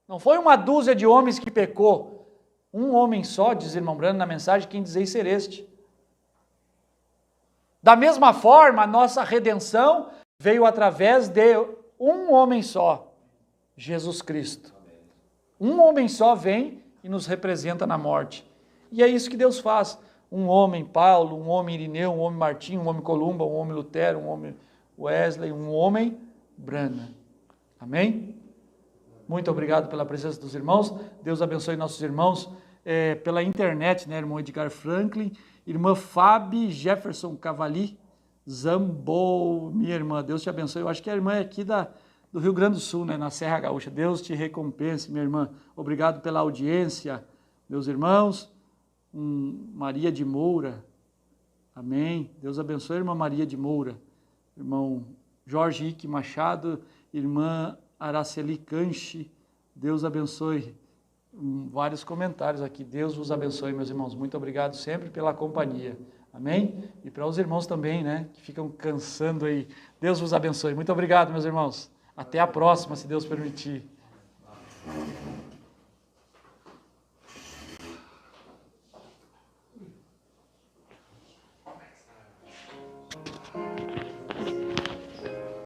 Não foi uma dúzia de homens que pecou. Um homem só, diz irmão Brando na mensagem, quem dizeis ser este. Da mesma forma, a nossa redenção veio através de um homem só, Jesus Cristo. Um homem só vem e nos representa na morte. E é isso que Deus faz. Um homem Paulo, um homem Irineu, um homem Martinho, um homem Columba, um homem Lutero, um homem Wesley, um homem Brana. Amém? Muito obrigado pela presença dos irmãos. Deus abençoe nossos irmãos pela internet, né? Irmão Edgar Franklin, irmã Fabi Jefferson Cavali, Zambo, minha irmã, Deus te abençoe. Eu acho que a irmã é aqui do Rio Grande do Sul, né? Na Serra Gaúcha. Deus te recompense, minha irmã. Obrigado pela audiência, meus irmãos. Maria de Moura, amém. Deus abençoe a irmã Maria de Moura. Irmão Jorge Ike Machado, irmã Araceli Canche, Deus abençoe. Vários comentários aqui, Deus vos abençoe, meus irmãos, muito obrigado sempre pela companhia, amém? E para os irmãos também, né, que ficam cansando aí, Deus vos abençoe, muito obrigado, meus irmãos, até a próxima, se Deus permitir.